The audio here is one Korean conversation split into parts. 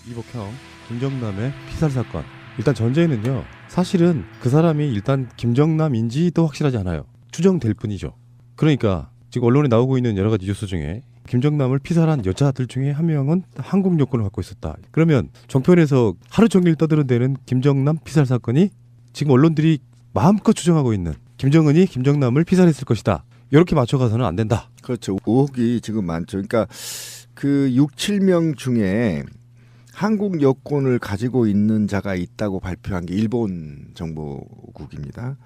이복형 김정남의 피살 사건. 일단 전제는요. 사실은 그 사람이 일단 김정남인지도 확실하지 않아요. 추정될 뿐이죠. 그러니까 지금 언론에 나오고 있는 여러 가지 뉴스 중에 김정남을 피살한 여자들 중에 한 명은 한국 여권을 갖고 있었다. 그러면 정편에서 하루 종일 떠드는데는 김정남 피살 사건이 지금 언론들이 마음껏 추정하고 있는 김정은이 김정남을 피살했을 것이다. 이렇게 맞춰가서는 안 된다. 그렇죠. 의혹이 지금 많죠. 그러니까 그 6, 7명 중에 한국 여권을 가지고 있는 자가 있다고 발표한 게 일본 정보국입니다.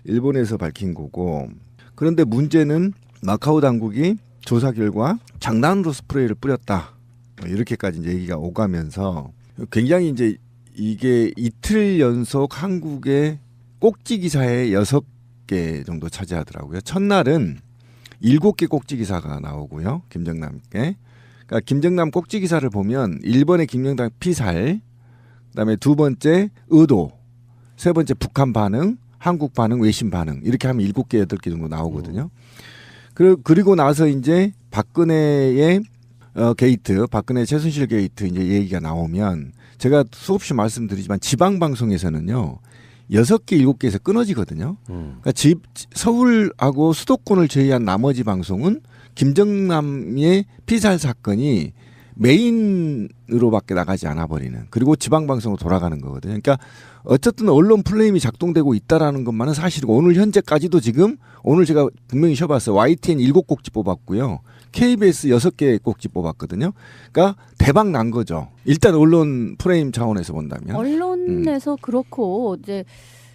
일본에서 밝힌 거고. 그런데 문제는 마카오 당국이 조사 결과 장난으로 스프레이를 뿌렸다. 이렇게까지 이제 얘기가 오가면서 굉장히 이제 이게 이틀 연속 한국의 꼭지 기사에 6개 정도 차지하더라고요. 첫날은 7개 꼭지 기사가 나오고요. 김정남께. 그러니까 김정남 꼭지 기사를 보면 1번에 김정남 피살, 그다음에 2번째 의도, 3번째 북한 반응, 한국 반응, 외신 반응 이렇게 하면 7개, 8개 정도 나오거든요. 그리고 나서 이제 박근혜의 게이트, 박근혜 최순실 게이트 이제 얘기가 나오면 제가 수없이 말씀드리지만 지방 방송에서는요 6개, 7개에서 끊어지거든요. 그러니까 서울하고 수도권을 제외한 나머지 방송은 김정남의 피살 사건이 메인으로밖에 나가지 않아 버리는. 그리고 지방 방송으로 돌아가는 거거든요. 그러니까 어쨌든 언론 플레임이 작동되고 있다라는 것만은 사실이고 오늘 현재까지도 지금 오늘 제가 분명히 쉬어봤어요. YTN 7꼭지 뽑았고요. KBS 6개 꼭지 뽑았거든요. 그러니까 대박 난 거죠. 일단 언론 프레임 차원에서 본다면. 언론에서 그렇고 이제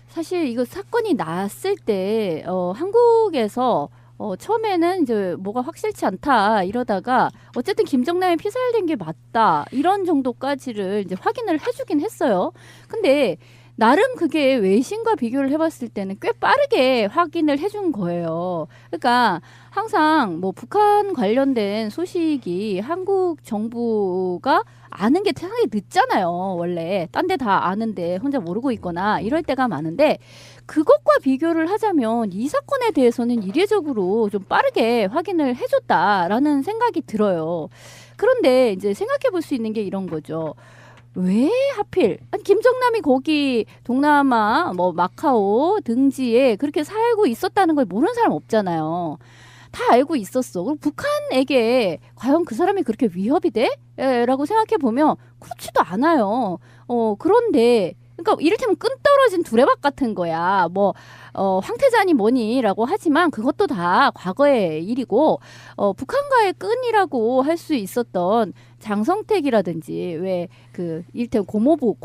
사실 이거 사건이 났을 때 한국에서 처음에는 이제 뭐가 확실치 않다 이러다가 어쨌든 김정남이 피살된 게 맞다 이런 정도까지를 이제 확인을 해주긴 했어요. 근데 나름 그게 외신과 비교를 해봤을 때는 꽤 빠르게 확인을 해준 거예요. 그러니까 항상 뭐 북한 관련된 소식이 한국 정부가 아는 게 상당히 늦잖아요. 원래 딴 데 다 아는데 혼자 모르고 있거나 이럴 때가 많은데 그것과 비교를 하자면 이 사건에 대해서는 이례적으로 좀 빠르게 확인을 해줬다라는 생각이 들어요. 그런데 이제 생각해 볼 수 있는 게 이런 거죠. 왜 하필 아니, 김정남이 거기 동남아 뭐 마카오 등지에 그렇게 살고 있었다는 걸 모르는 사람 없잖아요. 다 알고 있었어. 그럼 북한에게 과연 그 사람이 그렇게 위협이 돼? 라고 생각해 보면 그렇지도 않아요. 그런데 그러니까 이를테면 끈 떨어진 두레박 같은 거야. 뭐 황태자니 뭐니라고 하지만 그것도 다 과거의 일이고 북한과의 끈이라고 할 수 있었던 장성택이라든지 왜 그 이를테면 고모부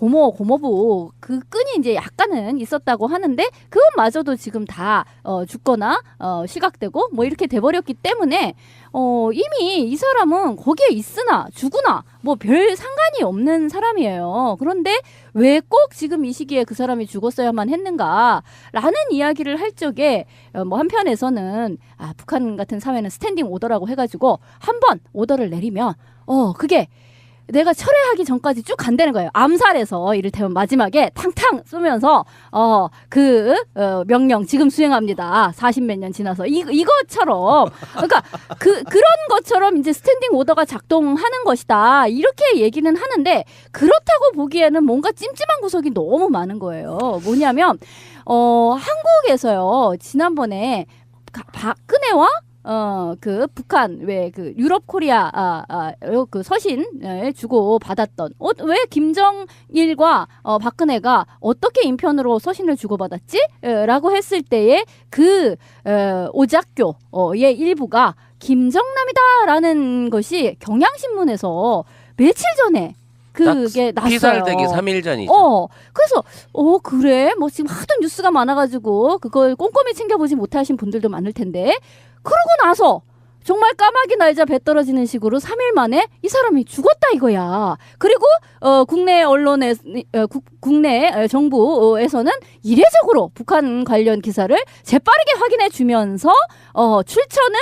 그 끈이 이제 약간은 있었다고 하는데 그것마저도 지금 다 죽거나 시각되고 뭐 이렇게 돼버렸기 때문에 이미 이 사람은 거기에 있으나 죽으나 뭐 별 상관이 없는 사람이에요. 그런데 왜 꼭 지금 이 시기에 그 사람이 죽었어야만 했는가라는 이야기를 할 적에 뭐 한편에서는 북한 같은 사회는 스탠딩 오더라고 해가지고 한 번 오더를 내리면 그게 내가 철회하기 전까지 쭉 간다는 거예요. 암살해서 이를테면 마지막에 탕탕 쏘면서 명령 지금 수행합니다. 40몇 년 지나서 이것처럼 그러니까 그런 것처럼 이제 스탠딩 오더가 작동하는 것이다. 이렇게 얘기는 하는데 그렇다고 보기에는 뭔가 찜찜한 구석이 너무 많은 거예요. 뭐냐면 한국에서요. 지난번에 박근혜와 그 북한 왜 그 유럽 코리아 그 서신을 주고 받았던 왜 김정일과 박근혜가 어떻게 인편으로 서신을 주고 받았지? 라고 했을 때에 그 오작교의 일부가 김정남이다라는 것이 경향신문에서 며칠 전에 그게 났어요. 피살되기 3일 전이죠. 그래서 그래 뭐 지금 하도 뉴스가 많아가지고 그걸 꼼꼼히 챙겨보지 못하신 분들도 많을 텐데 그러고 나서 정말 까마귀 날자 배 떨어지는 식으로 3일 만에 이 사람이 죽었다 이거야. 그리고 국내 언론에 국내 정부에서는 이례적으로 북한 관련 기사를 재빠르게 확인해 주면서 출처는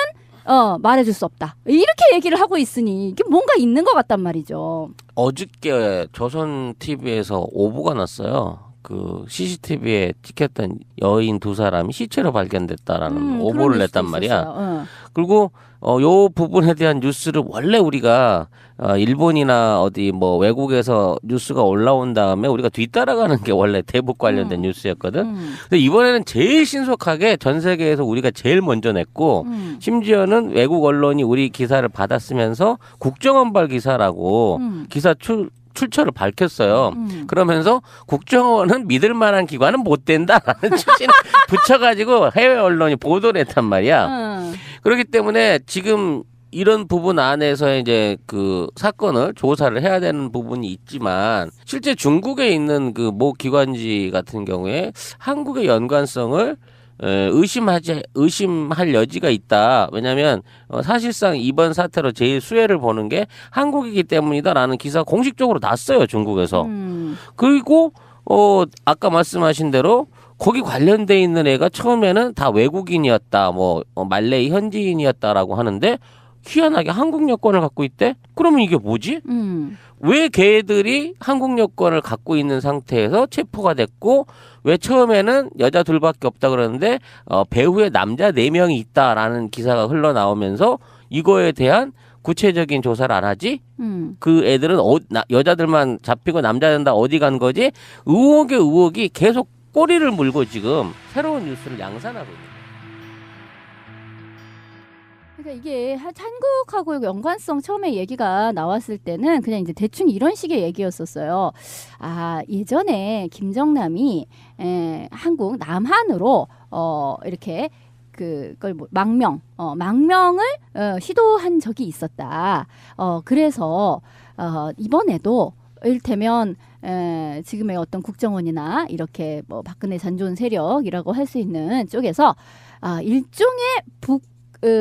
말해줄 수 없다. 이렇게 얘기를 하고 있으니 이게 뭔가 있는 것 같단 말이죠. 어저께 조선 TV에서 오보가 났어요. 그 CCTV에 찍혔던 여인 2사람이 시체로 발견됐다라는 오보를 냈단 말이야. 그리고 요 부분에 대한 뉴스를 원래 우리가 일본이나 어디 뭐 외국에서 뉴스가 올라온 다음에 우리가 뒤따라가는 게 원래 대북 관련된 뉴스였거든. 근데 이번에는 제일 신속하게 전 세계에서 우리가 제일 먼저 냈고 심지어는 외국 언론이 우리 기사를 받았으면서 국정원발 기사라고 기사 출처를 밝혔어요. 그러면서 국정원은 믿을 만한 기관은 못 된다라는 취지를 붙여가지고 해외 언론이 보도를 했단 말이야. 그렇기 때문에 지금 이런 부분 안에서 이제 그 사건을 조사를 해야 되는 부분이 있지만 실제 중국에 있는 그 모 기관지 같은 경우에 한국의 연관성을 의심할 여지가 있다. 왜냐하면 사실상 이번 사태로 제일 수혜를 보는 게 한국이기 때문이다라는 기사가 공식적으로 났어요, 중국에서. 그리고 아까 말씀하신 대로 거기 관련돼 있는 애가 처음에는 다 외국인이었다, 뭐 말레이 현지인이었다라고 하는데 희한하게 한국 여권을 갖고 있대? 그러면 이게 뭐지? 왜 걔들이 한국 여권을 갖고 있는 상태에서 체포가 됐고 왜 처음에는 여자 둘밖에 없다 그러는데 배후에 남자 4명이 있다라는 기사가 흘러나오면서 이거에 대한 구체적인 조사를 안 하지? 그 애들은 여자들만 잡히고 남자들은 다 어디 간 거지? 의혹의 의혹이 계속 꼬리를 물고 지금 새로운 뉴스를 양산하고 있는. 그러니까 이게 한국하고 연관성 처음에 얘기가 나왔을 때는 그냥 이제 대충 이런 식의 얘기였었어요. 아, 예전에 김정남이 한국 남한으로 이렇게 그걸 뭐 망명을 시도한 적이 있었다. 그래서 이번에도 이를테면 지금의 어떤 국정원이나 이렇게 뭐 박근혜 잔존 세력이라고 할 수 있는 쪽에서 일종의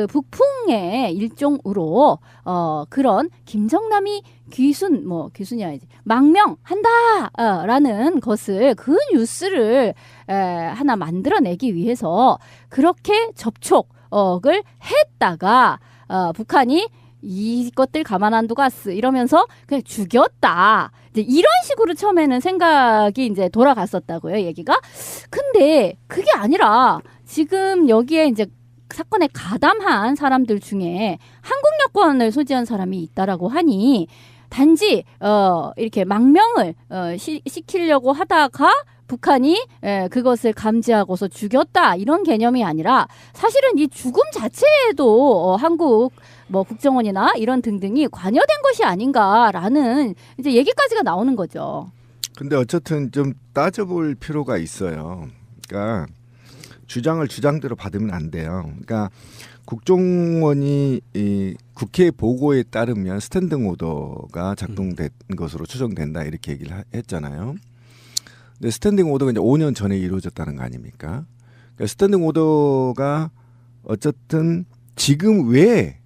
북풍의 일종으로 그런 김정남이 귀순이 아니지 망명한다라는 것을 그 뉴스를 하나 만들어내기 위해서 그렇게 접촉을 했다가 북한이 이것들 가만 안 두고 갔어 이러면서 그냥 죽였다. 이제 이런 식으로 처음에는 생각이 이제 돌아갔었다고요, 얘기가. 근데 그게 아니라 지금 여기에 이제 사건에 가담한 사람들 중에 한국 여권을 소지한 사람이 있다라고 하니 단지 이렇게 망명을 시키려고 하다가 북한이 그것을 감지하고서 죽였다 이런 개념이 아니라 사실은 이 죽음 자체에도 한국 뭐 국정원이나 이런 등등이 관여된 것이 아닌가라는 이제 얘기까지가 나오는 거죠. 근데 어쨌든 좀 따져볼 필요가 있어요. 그러니까 주장을 주장대로 받으면 안 돼요. 그러니까 국정원이 이 국회 보고에 따르면 스탠딩 오더가 작동된 것으로 추정된다 이렇게 얘기를 했잖아요. 근데 스탠딩 오더가 이제 5년 전에 이루어졌다는 거 아닙니까? 그러니까 스탠딩 오더가 어쨌든 지금 왜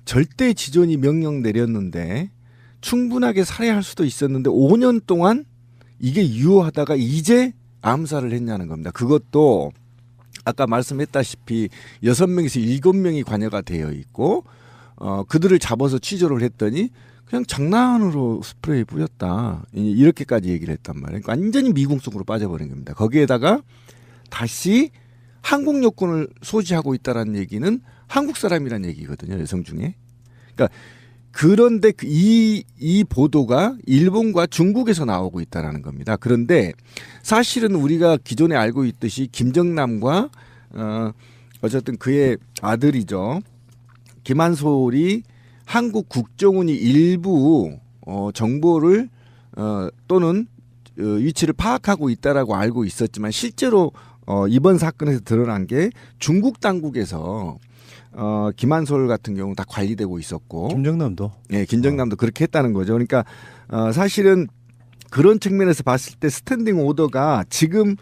절대 지존이 명령 내렸는데 충분하게 살해할 수도 있었는데 5년 동안 이게 유효하다가 이제 암살을 했냐는 겁니다. 그것도 아까 말씀했다시피 6명에서 7명이 관여가 되어 있고 그들을 잡아서 취조를 했더니 그냥 장난으로 스프레이 뿌렸다. 이렇게까지 얘기를 했단 말이에요. 그러니까 완전히 미궁 속으로 빠져버린 겁니다. 거기에다가 다시 한국 여권을 소지하고 있다라는 얘기는 한국 사람이란 얘기거든요. 여성 중에. 그러니까 그런데 이 보도가 일본과 중국에서 나오고 있다라는 겁니다. 그런데 사실은 우리가 기존에 알고 있듯이 김정남과 어쨌든 그의 아들이죠. 김한솔이 한국 국정원이 일부 정보를 또는 위치를 파악하고 있다라고 알고 있었지만 실제로 이번 사건에서 드러난 게 중국 당국에서 김한솔 같은 경우 다 관리되고 있었고 김정남도 네, 김정남도 그렇게 했다는 거죠. 그러니까 사실은 그런 측면에서 봤을 때 스탠딩 오더가 지금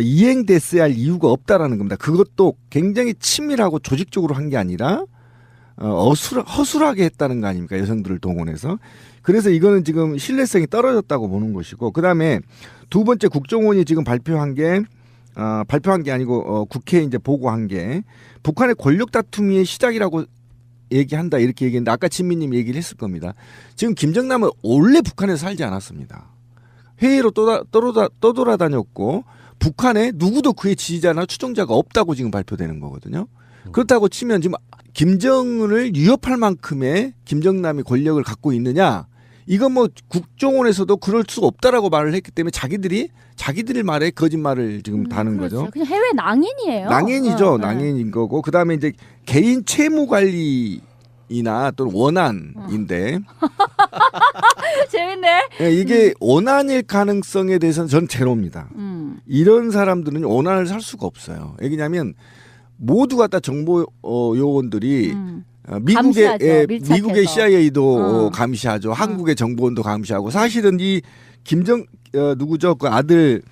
이행됐어야 할 이유가 없다라는 겁니다. 그것도 굉장히 치밀하고 조직적으로 한 게 아니라 허술하게 했다는 거 아닙니까? 여성들을 동원해서. 그래서 이거는 지금 신뢰성이 떨어졌다고 보는 것이고, 그다음에 두 번째 국정원이 지금 발표한 게 아니고 국회에 이제 보고한 게 북한의 권력 다툼의 시작이라고 얘기한다 이렇게 얘기했는데 아까 친미님 얘기를 했을 겁니다. 지금 김정남은 원래 북한에서 살지 않았습니다. 해외로 떠돌아다녔고 북한에 누구도 그의 지지자나 추종자가 없다고 지금 발표되는 거거든요. 그렇다고 치면 지금 김정은을 위협할 만큼의 김정남이 권력을 갖고 있느냐? 이건 뭐 국정원에서도 그럴 수 없다라고 말을 했기 때문에 자기들의 말에 거짓말을 지금 다는 그렇죠. 거죠. 그냥 해외 낭인이에요. 낭인이죠. 낭인인 거고 그다음에 이제 개인 채무 관리이나 또는 원한인데 재밌네. 이게 원한일 가능성에 대해서는 전 제로입니다. 이런 사람들은 원한을 살 수가 없어요. 왜냐하면 모두가 다 정보 요원들이 감시하죠, 밀착해서. 미국의 CIA도 감시하죠. 한국의 정보원도 감시하고 사실은 이 누구죠? 그 아들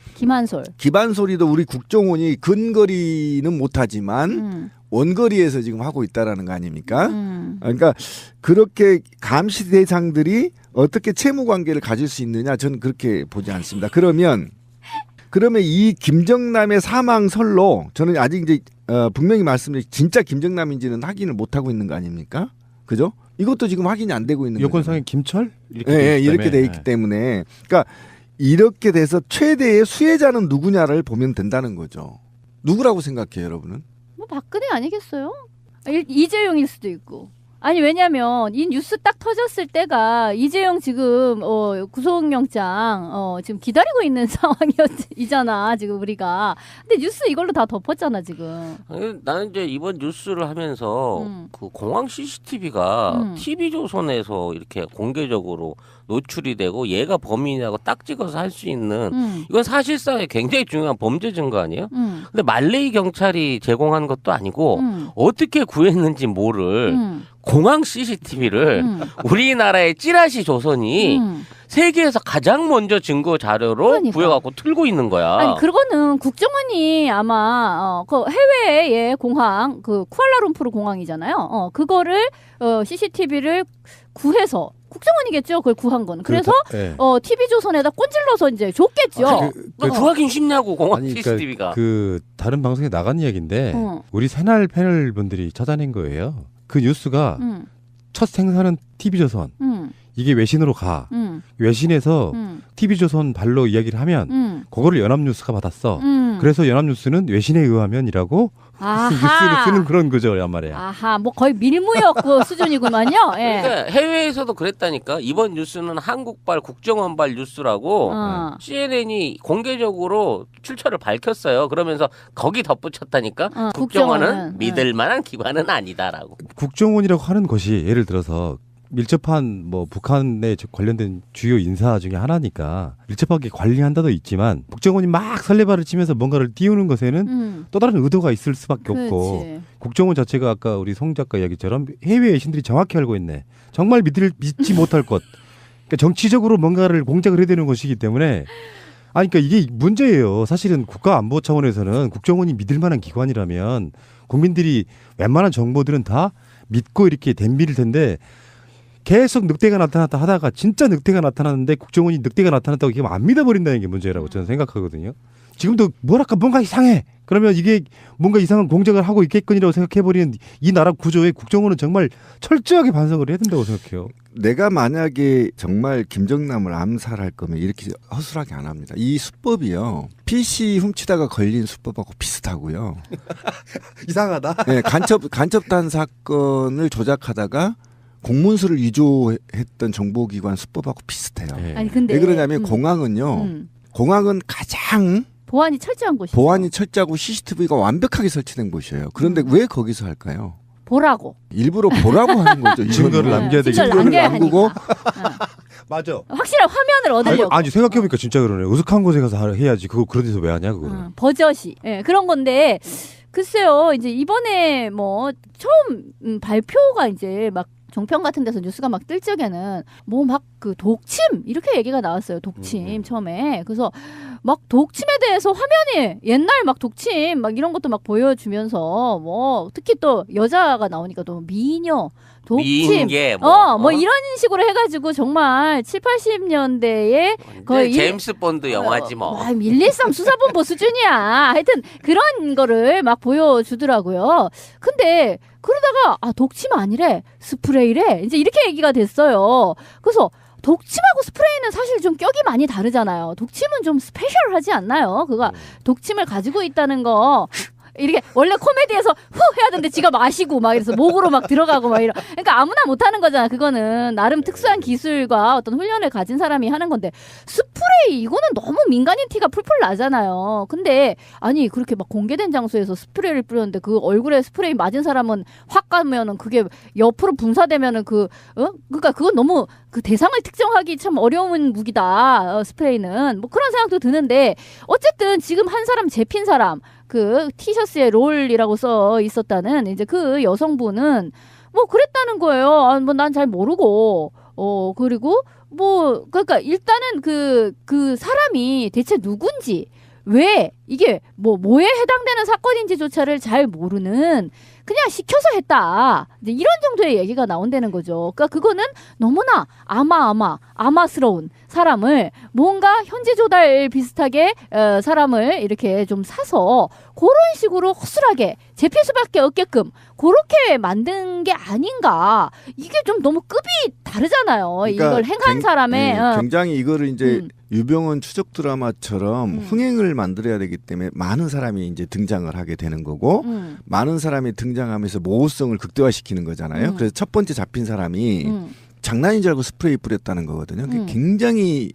김한솔이도 우리 국정원이 근거리는 못하지만 원거리에서 지금 하고 있다라는 거 아닙니까? 그러니까 그렇게 감시 대상들이 어떻게 채무 관계를 가질 수 있느냐 저는 그렇게 보지 않습니다. 그러면 이 김정남의 사망설로 저는 아직 이제 분명히 말씀드린 진짜 김정남인지는 확인을 못 하고 있는 거 아닙니까? 그죠? 이것도 지금 확인이 안 되고 있는 거예요. 여권상의 김철 이렇게 돼 있기 때문에 그러니까 이렇게 돼서 최대의 수혜자는 누구냐를 보면 된다는 거죠. 누구라고 생각해요, 여러분은? 뭐 박근혜 아니겠어요? 이재용일 수도 있고. 아니 왜냐면 이 뉴스 딱 터졌을 때가 이재용 지금 구속영장 지금 기다리고 있는 상황이잖아 지금 우리가. 근데 뉴스 이걸로 다 덮었잖아 지금. 나는 이제 이번 뉴스를 하면서 그 공항 CCTV가 TV조선에서 이렇게 공개적으로 노출이 되고 얘가 범인이라고 딱 찍어서 할 수 있는 이건 사실상에 굉장히 중요한 범죄 증거 아니에요? 근데 말레이 경찰이 제공한 것도 아니고 어떻게 구했는지 모를 공항 CCTV를 우리나라의 찌라시 조선이 세계에서 가장 먼저 증거 자료로 구해갖고 틀고 있는 거야. 아니 그거는 국정원이 아마 그 해외의 공항 그 쿠알라룸푸르 공항이잖아요. 그거를 CCTV를 구해서 국정원이겠죠. 그걸 구한 건. 그래서 TV조선에다 꼰질러서 이제 줬겠죠. 구하긴 쉽냐고 공항 아니, CCTV가. 그 다른 방송에 나간 이야기인데 우리 새날 패널 분들이 찾아낸 거예요. 그 뉴스가 첫 생산은 TV조선. 이게 외신으로 가. 외신에서 TV조선 발로 이야기를 하면 그거를 연합뉴스가 받았어. 그래서 연합뉴스는 외신에 의하면이라고 뉴스를 쓰는 그런 거죠, 말이야. 아하, 뭐 거의 밀무역 그 수준이구만요. 예. 그러니까 해외에서도 그랬다니까. 이번 뉴스는 한국발 국정원발 뉴스라고 CNN이 공개적으로 출처를 밝혔어요. 그러면서 거기 덧붙였다니까. 국정원은 믿을 만한 기관은 아니다라고. 국정원이라고 하는 것이 예를 들어서 밀접한 뭐 북한에 관련된 주요 인사 중에 하나니까 밀접하게 관리한다도 있지만 국정원이 막 설레발을 치면서 뭔가를 띄우는 것에는 또 다른 의도가 있을 수밖에 없고 국정원 자체가 아까 우리 송 작가 이야기처럼 해외 외신들이 정확히 알고 있네. 정말 믿지 못할 것. 그러니까 정치적으로 뭔가를 공작을 해야 되는 것이기 때문에 그러니까 이게 문제예요. 사실은 국가안보 차원에서는 국정원이 믿을 만한 기관이라면 국민들이 웬만한 정보들은 다 믿고 이렇게 덤빌 텐데 계속 늑대가 나타났다 하다가 진짜 늑대가 나타났는데 국정원이 늑대가 나타났다고 이게 안 믿어버린다는 게 문제라고 저는 생각하거든요. 지금도 뭔가 이상해. 그러면 이게 뭔가 이상한 공작을 하고 있겠거니라고 생각해버리는 이 나라 구조에 국정원은 정말 철저하게 반성을 해야 된다고 생각해요. 내가 만약에 정말 김정남을 암살할 거면 이렇게 허술하게 안 합니다. 이 수법이요. PC 훔치다가 걸린 수법하고 비슷하고요. 이상하다. 네, 간첩단 사건을 조작하다가 공문서를 위조했던 정보기관 수법하고 비슷해요. 아니 근데 왜 그러냐면 공항은 가장 보안이 철저한 곳이죠. 보안이 철저하고 CCTV가 완벽하게 설치된 곳이에요. 그런데 왜 거기서 할까요? 보라고. 일부러 보라고 하는 거죠. 증거를 남겨야 되기 증거를 남기고 맞아. 확실한 화면을 얻으려고. 아니 생각해보니까 진짜 그러네. 으슥한 곳에 가서 해야지. 그거 그런 데서 왜 하냐 그거는. 버젓이. 예, 그런 건데 글쎄요. 이제 이번에 뭐 처음 발표가 이제 막 종편 같은 데서 뉴스가 막 뜰 적에는 뭐 막 그 독침 이렇게 얘기가 나왔어요. 독침 처음에. 그래서 막 독침에 대해서 화면이 옛날 막 독침 막 이런 것도 막 보여주면서 뭐 특히 또 여자가 나오니까 또 미녀 독침 미인계 뭐 이런 식으로 해가지고 정말 7, 80년대에 거의 제임스 본드 영화지 뭐. 113 수사본부 수준이야. 하여튼 그런 거를 막 보여주더라고요. 근데 그러다가 독침 아니래 스프레이래 이제 이렇게 얘기가 됐어요. 그래서 독침하고 스프레이는 사실 좀 격이 많이 다르잖아요. 독침은 좀 스페셜하지 않나요? 그가 독침을 가지고 있다는 거 이렇게 원래 코미디에서 후 해야 되는데 지가 마시고 막 이래서 목으로 막 들어가고 막 이런. 그러니까 아무나 못하는 거잖아. 그거는 나름 특수한 기술과 어떤 훈련을 가진 사람이 하는 건데 스프레이 이거는 너무 민간인 티가 풀풀 나잖아요. 근데 아니 그렇게 막 공개된 장소에서 스프레이를 뿌렸는데 그 얼굴에 스프레이 맞은 사람은 확 가면은 그게 옆으로 분사되면은 그러니까 그건 너무 그 대상을 특정하기 참 어려운 무기다. 스프레이는 뭐 그런 생각도 드는데 어쨌든 지금 한 사람 잡힌 사람 그 티셔츠에 롤이라고 써 있었다는 이제 그 여성분은 뭐 그랬다는 거예요. 아, 뭐 난 잘 모르고 그리고 뭐 그러니까 일단은 그 사람이 대체 누군지 왜 이게 뭐에 해당되는 사건인지조차를 잘 모르는 그냥 시켜서 했다. 이제 이런 정도의 얘기가 나온다는 거죠. 그러니까 그거는 너무나 아마스러운 사람을 뭔가 현지 조달 비슷하게 사람을 이렇게 좀 사서 그런 식으로 허술하게 잡힐 수밖에 없게끔 그렇게 만든 게 아닌가. 이게 좀 너무 급이 다르잖아요. 그러니까 이걸 행한 사람의 굉장히 이거를 이제 유병헌 추적 드라마처럼 흥행을 만들어야 되기 때문에 많은 사람이 이제 등장을 하게 되는 거고 많은 사람이 등장하면서 모호성을 극대화시키는 거잖아요. 그래서 첫 번째 잡힌 사람이 장난인 줄 알고 스프레이 뿌렸다는 거거든요. 굉장히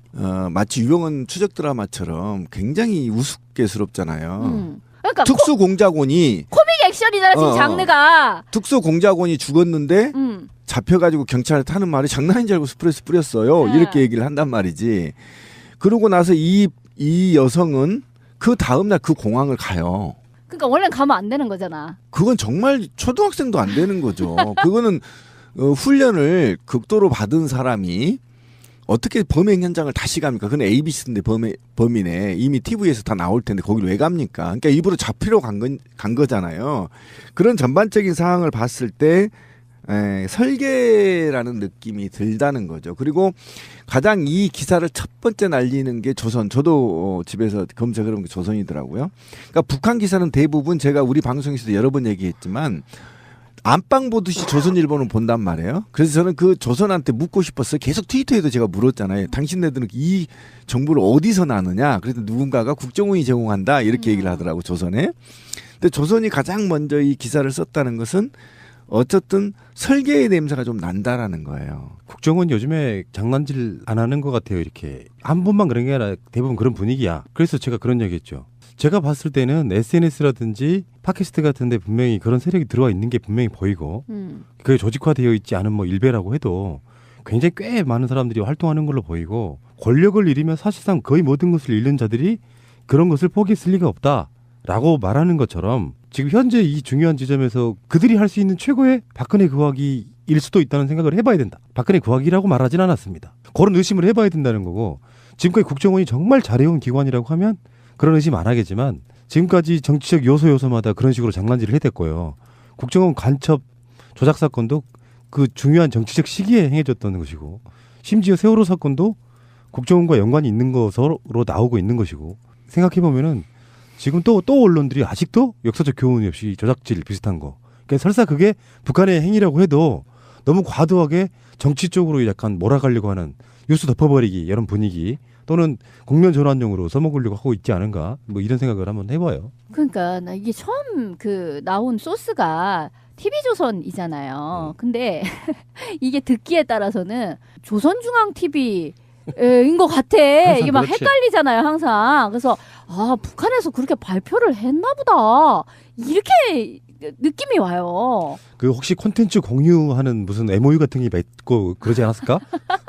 마치 유병헌 추적 드라마처럼 굉장히 우스꽝스럽잖아요. 그러니까 특수 공작원이 코믹 액션이잖아 지금 장르가. 특수 공작원이 죽었는데 잡혀가지고 경찰에 타는 말이 장난인 줄 알고 스프레이 뿌렸어요. 이렇게 얘기를 한단 말이지. 그러고 나서 이 여성은 그 다음날 그 공항을 가요. 그러니까 원래는 가면 안 되는 거잖아. 그건 정말 초등학생도 안 되는 거죠. 그거는 훈련을 극도로 받은 사람이 어떻게 범행 현장을 다시 갑니까? 그건 ABC인데 범인에 이미 TV에서 다 나올 텐데 거기를 왜 갑니까? 그러니까 일부러 잡히러 간 거잖아요. 그런 전반적인 상황을 봤을 때 설계라는 느낌이 들다는 거죠. 그리고 가장 이 기사를 첫 번째 날리는 게 조선. 저도 집에서 검색을 해본 게 조선이더라고요. 그러니까 북한 기사는 대부분 제가 우리 방송에서도 여러 번 얘기했지만 안방 보듯이 조선일보는 본단 말이에요. 그래서 저는 그 조선한테 묻고 싶었어요. 계속 트위터에도 제가 물었잖아요. 당신네들은 이 정보를 어디서 나느냐. 그래서 누군가가 국정원이 제공한다. 이렇게 얘기를 하더라고 조선에. 근데 조선이 가장 먼저 이 기사를 썼다는 것은 어쨌든 설계의 냄새가 좀 난다라는 거예요. 국정원 요즘에 장난질 안 하는 것 같아요. 이렇게 한 번만 그런 게 아니라 대부분 그런 분위기야. 그래서 제가 그런 얘기했죠. 제가 봤을 때는 SNS라든지 팟캐스트 같은데 분명히 그런 세력이 들어와 있는 게 분명히 보이고 그게 조직화되어 있지 않은 뭐 일베라고 해도 굉장히 꽤 많은 사람들이 활동하는 걸로 보이고 권력을 잃으면 사실상 거의 모든 것을 잃는 자들이 그런 것을 포기했을 리가 없다라고 말하는 것처럼 지금 현재 이 중요한 지점에서 그들이 할 수 있는 최고의 박근혜 구하기일 수도 있다는 생각을 해봐야 된다. 박근혜 구하기라고 말하진 않았습니다. 그런 의심을 해봐야 된다는 거고 지금까지 국정원이 정말 잘해온 기관이라고 하면 그런 의심 안 하겠지만 지금까지 정치적 요소마다 그런 식으로 장난질을 해댔고요. 국정원 간첩 조작 사건도 그 중요한 정치적 시기에 행해졌던 것이고 심지어 세월호 사건도 국정원과 연관이 있는 것으로 나오고 있는 것이고 생각해보면은 지금 또 언론들이 아직도 역사적 교훈이 없이 조작질 비슷한 거. 그러니까 설사 그게 북한의 행위라고 해도 너무 과도하게 정치 쪽으로 약간 몰아가려고 하는 뉴스 덮어버리기 이런 분위기 또는 국면 전환용으로 써먹으려고 하고 있지 않은가 뭐 이런 생각을 한번 해봐요. 그러니까 나 이게 처음 그 나온 소스가 TV조선이잖아요. 근데 이게 듣기에 따라서는 조선중앙TV 인 것 같아. 이게 막 그렇지. 헷갈리잖아요, 항상. 그래서 아 북한에서 그렇게 발표를 했나 보다. 이렇게 느낌이 와요. 그 혹시 콘텐츠 공유하는 무슨 MOU 같은 게 맺고 그러지 않았을까?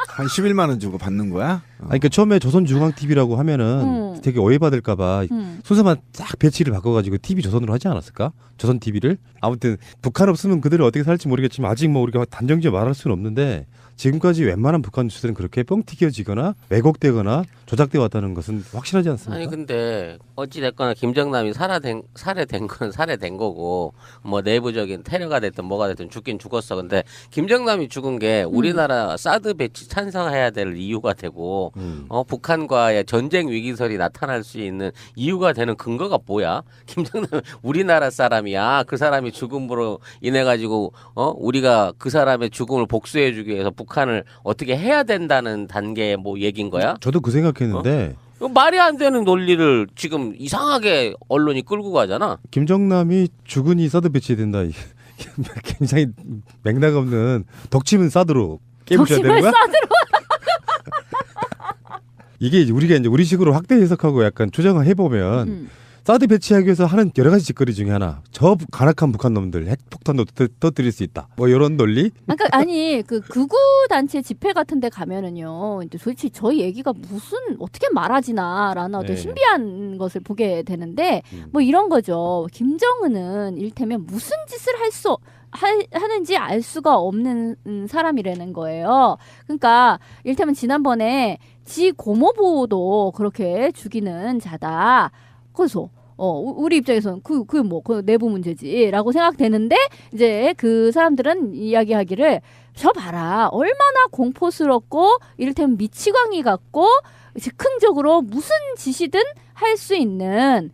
한 11만 원 주고 받는 거야? 아니, 그러니까 처음에 조선중앙TV라고 하면은 되게 오해받을까봐 순서만 딱 배치를 바꿔가지고 TV 조선으로 하지 않았을까? 조선 TV를 아무튼 북한 없으면 그들을 어떻게 살지 모르겠지만 아직 뭐 우리가 단정지어 말할 수는 없는데 지금까지 웬만한 북한 뉴스들은 그렇게 뻥튀겨지거나 왜곡되거나 조작돼 왔다는 것은 확실하지 않습니까? 아니 근데 어찌 됐거나 김정남이 살해된 건 살해된 거고 뭐 내부적인 테러가 됐든 뭐가 됐든 죽긴 죽었어. 근데 김정남이 죽은 게 우리나라 사드 배치 찬성해야 될 이유가 되고 북한과의 전쟁 위기설이 나타날 수 있는 이유가 되는 근거가 뭐야? 김정남 우리나라 사람이야. 그 사람이 죽음으로 인해 가지고 우리가 그 사람의 죽음을 복수해주기 위해서 북한을 어떻게 해야 된다는 단계의 뭐 얘기인 거야? 저도 그 생각했는데 말이 안 되는 논리를 지금 이상하게 언론이 끌고 가잖아. 김정남이 주군이 사드 배치된다. 굉장히 맥락 없는 덕침은 사드로 게임을 쳐야 되는 덕심을 거야? 싸들어. 이게 이제 우리가 이제 우리식으로 확대 해석하고 약간 조정을 해보면 사드 배치하기 위해서 하는 여러 가지 짓거리 중에 하나. 저 간악한 북한 놈들 핵폭탄도 터뜨릴 수 있다. 뭐 이런 논리? 그러니까 아니 그 극우 단체 집회 같은데 가면은요. 이제 도대체 저희 얘기가 무슨 어떻게 말하지나라는 어떤 네. 신비한 것을 보게 되는데 뭐 이런 거죠. 김정은은 일테면 무슨 짓을 하는지 알 수가 없는 사람이라는 거예요. 그러니까 일테면 지난번에 지 고모부도 그렇게 죽이는 자다. 그래서 우리 입장에서는 그 내부 문제지라고 생각되는데 이제 그 사람들은 이야기하기를 저 봐라 얼마나 공포스럽고 이를테면 미치광이 같고 즉흥적으로 무슨 짓이든 할 수 있는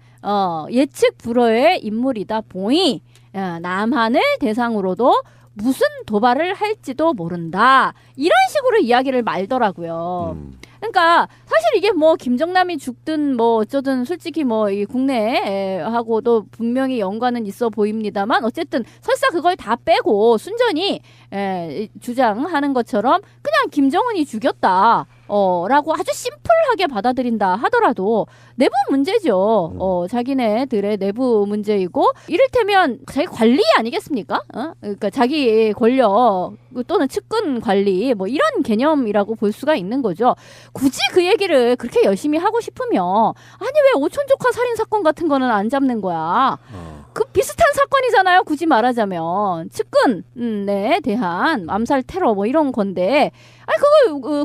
예측 불허의 인물이다 보니 남한을 대상으로도 무슨 도발을 할지도 모른다 이런 식으로 이야기를 말더라고요. 그러니까 사실 이게 뭐 김정남이 죽든 뭐 어쩌든 솔직히 뭐 이 국내하고도 분명히 연관은 있어 보입니다만 어쨌든 설사 그걸 다 빼고 순전히 주장하는 것처럼 그냥 김정은이 죽였다. 라고 아주 심플하게 받아들인다 하더라도 내부 문제죠. 자기네들의 내부 문제이고 이를테면 자기 관리 아니겠습니까? 그러니까 자기 권력 또는 측근 관리 뭐 이런 개념이라고 볼 수가 있는 거죠. 굳이 그 얘기를 그렇게 열심히 하고 싶으면 아니 왜 오촌 조카 살인 사건 같은 거는 안 잡는 거야? 그 비슷한 사건이잖아요. 굳이 말하자면 측근에 대한 암살 테러 뭐 이런 건데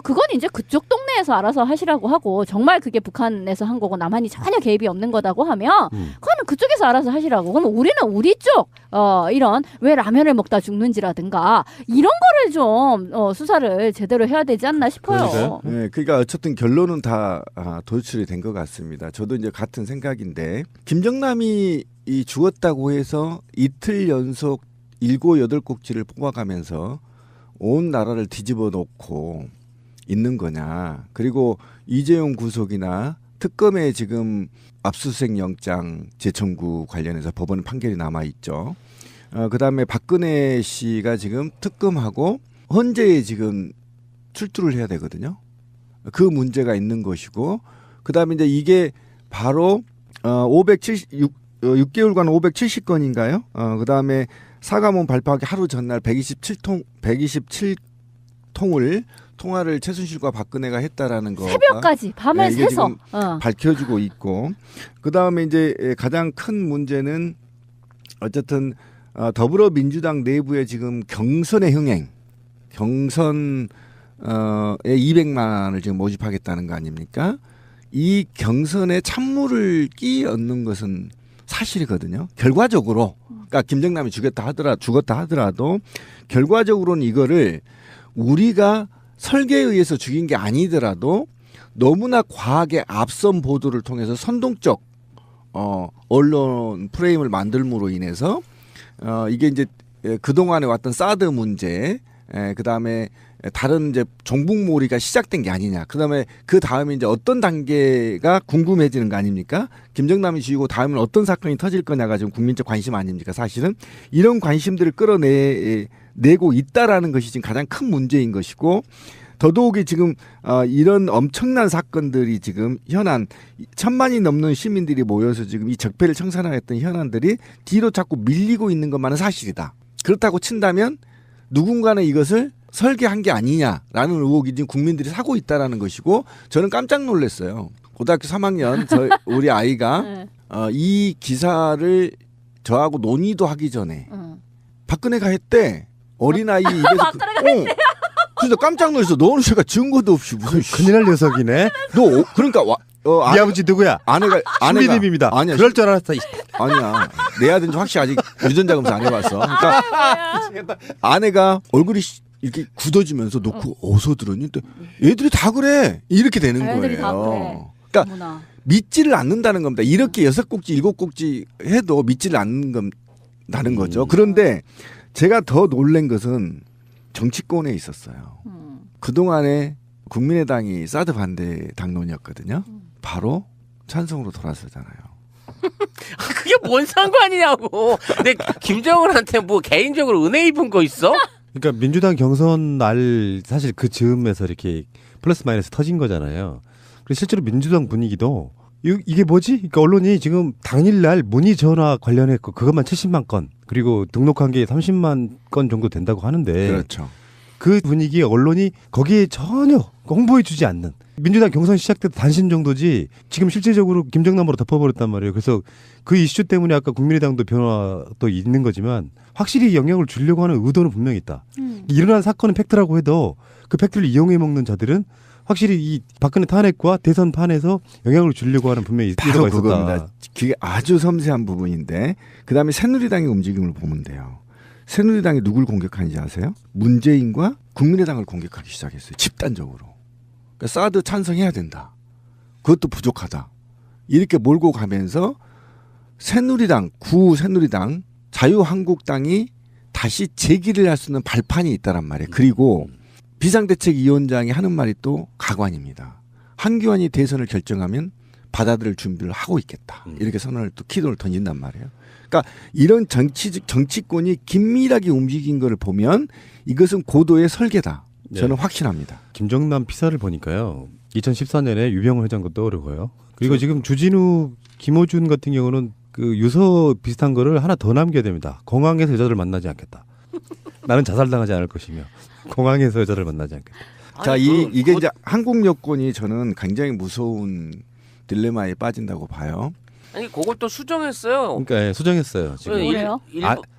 그건 이제 그쪽 동네에서 알아서 하시라고 하고 정말 그게 북한에서 한 거고 남한이 전혀 개입이 없는 거다고 하면 그거는 그쪽에서 알아서 하시라고. 그럼 우리는 우리 쪽 이런 왜 라면을 먹다 죽는지라든가 이런 거를 좀 수사를 제대로 해야 되지 않나 싶어요. 네, 그러니까 어쨌든 결론은 다 도출이 된 것 같습니다. 저도 이제 같은 생각인데 김정남이 죽었다고 해서 이틀 연속 7, 8꼭지를 뽑아가면서 온 나라를 뒤집어 놓고 있는 거냐. 그리고 이재용 구속이나 특검에 지금 압수수색 영장 재청구 관련해서 법원 판결이 남아있죠. 그다음에 박근혜 씨가 지금 특검하고 헌재에 지금 출두를 해야 되거든요. 그 문제가 있는 것이고 그다음에 이제 이게 바로 6개월간 570건인가요? 그다음에 사과문 발표하기 하루 전날 127통을 통화를 최순실과 박근혜가 했다라는 거 새벽까지 밤을 이게 새서 지금 밝혀지고 있고 그다음에 이제 가장 큰 문제는 어쨌든 더불어민주당 내부에 지금 경선의 흥행 경선에 200만 원을 지금 모집하겠다는 거 아닙니까? 이 경선에 찬물을 끼얹는 것은 사실이거든요. 결과적으로 그러니까 김정남이 죽었다 하더라도 결과적으로는 이거를 우리가 설계에 의해서 죽인 게 아니더라도 너무나 과하게 앞선 보도를 통해서 선동적 언론 프레임을 만들므로 인해서 이게 이제 그동안에 왔던 사드 문제 그다음에 다른 이제 종북몰이가 시작된 게 아니냐. 그다음에 그 다음에 이제 어떤 단계가 궁금해지는 거 아닙니까? 김정남이 죽이고 다음엔 어떤 사건이 터질 거냐가 지금 국민적 관심 아닙니까? 사실은 이런 관심들을 끌어내고 있다라는 것이 지금 가장 큰 문제인 것이고 더더욱이 지금 이런 엄청난 사건들이 지금 현안 1000만이 넘는 시민들이 모여서 지금 이 적폐를 청산하였던 현안들이 뒤로 자꾸 밀리고 있는 것만은 사실이다. 그렇다고 친다면 누군가는 이것을 설계한 게 아니냐라는 의혹이 지금 국민들이 사고 있다라는 것이고 저는 깜짝 놀랐어요. 고등학교 3학년 우리 아이가 이 기사를 저하고 논의도 하기 전에 박근혜가 했대. 어린아이 입에서 그래서 깜짝 놀랐어. 너는 제가 증거도 없이 무슨 큰일 날 녀석이네. 너 그러니까 네 아버지 누구야? 아내가 신비님입니다. 아니야. 그럴 줄 알았어. 아니야. 내 아들인지 확실히 아직 유전자 검사 안 해봤어. 그러니까 아내가 얼굴이 이렇게 굳어지면서 너 그거 어디서 들었니? 애들이 다 그래. 이렇게 되는 애들이 거예요. 다 그래. 그러니까 어머나. 믿지를 않는다는 겁니다. 이렇게 6꼭지, 7꼭지 해도 믿지를 않는다는 거죠. 그런데 제가 더 놀란 것은 정치권에 있었어요. 그동안에 국민의당이 사드 반대 당론이었거든요. 바로 찬성으로 돌아서잖아요. 그게 뭔 상관이냐고. 근데 김정은한테 뭐 개인적으로 은혜 입은 거 있어? 그러니까 민주당 경선 날 사실 그 즈음에서 이렇게 플러스 마이너스 터진 거잖아요. 그래서 실제로 민주당 분위기도 이게 뭐지? 그러니까 언론이 지금 당일날 문의 전화 관련했고 그것만 70만 건 그리고 등록한 게 30만 건 정도 된다고 하는데 그렇죠. 그 분위기에 언론이 거기에 전혀 홍보해주지 않는 민주당 경선 시작 때도 단신 정도지 지금 실질적으로 김정남으로 덮어버렸단 말이에요. 그래서 그 이슈 때문에 아까 국민의당도 변화도 있는 거지만 확실히 영향을 주려고 하는 의도는 분명히 있다. 일어난 사건은 팩트라고 해도 그 팩트를 이용해 먹는 자들은 확실히 이 박근혜 탄핵과 대선 판에서 영향을 주려고 하는 분명히 바로 의도가 있었다. 그겁니다. 그게 아주 섬세한 부분인데 그다음에 새누리당의 움직임을 보면 돼요. 새누리당이 누굴 공격하는지 아세요? 문재인과 국민의당을 공격하기 시작했어요. 집단적으로. 그러니까 사드 찬성해야 된다. 그것도 부족하다. 이렇게 몰고 가면서 새누리당, 구새누리당, 자유한국당이 다시 재기를 할 수 있는 발판이 있다란 말이에요. 그리고 비상대책위원장이 하는 말이 또 가관입니다. 한교안이 대선을 결정하면 받아들일 준비를 하고 있겠다. 이렇게 선언을 또 키도를 던진단 말이에요. 그러니까 이런 정치권이 긴밀하게 움직인 것을 보면 이것은 고도의 설계다. 저는 확신합니다. 김정남 피사를 보니까요. 2014년에 유병훈 회장도 떠오르고요. 그리고 지금 주진우, 김어준 같은 경우는 그 유서 비슷한 거를 하나 더 남겨야 됩니다. 공항에서 여자를 만나지 않겠다. 나는 자살당하지 않을 것이며 공항에서 여자를 만나지 않겠다. 자, 이게 이제 한국 여권이 저는 굉장히 무서운 딜레마에 빠진다고 봐요. 아니 그것도 수정했어요. 그러니까 예, 수정했어요. 지금. 그래요?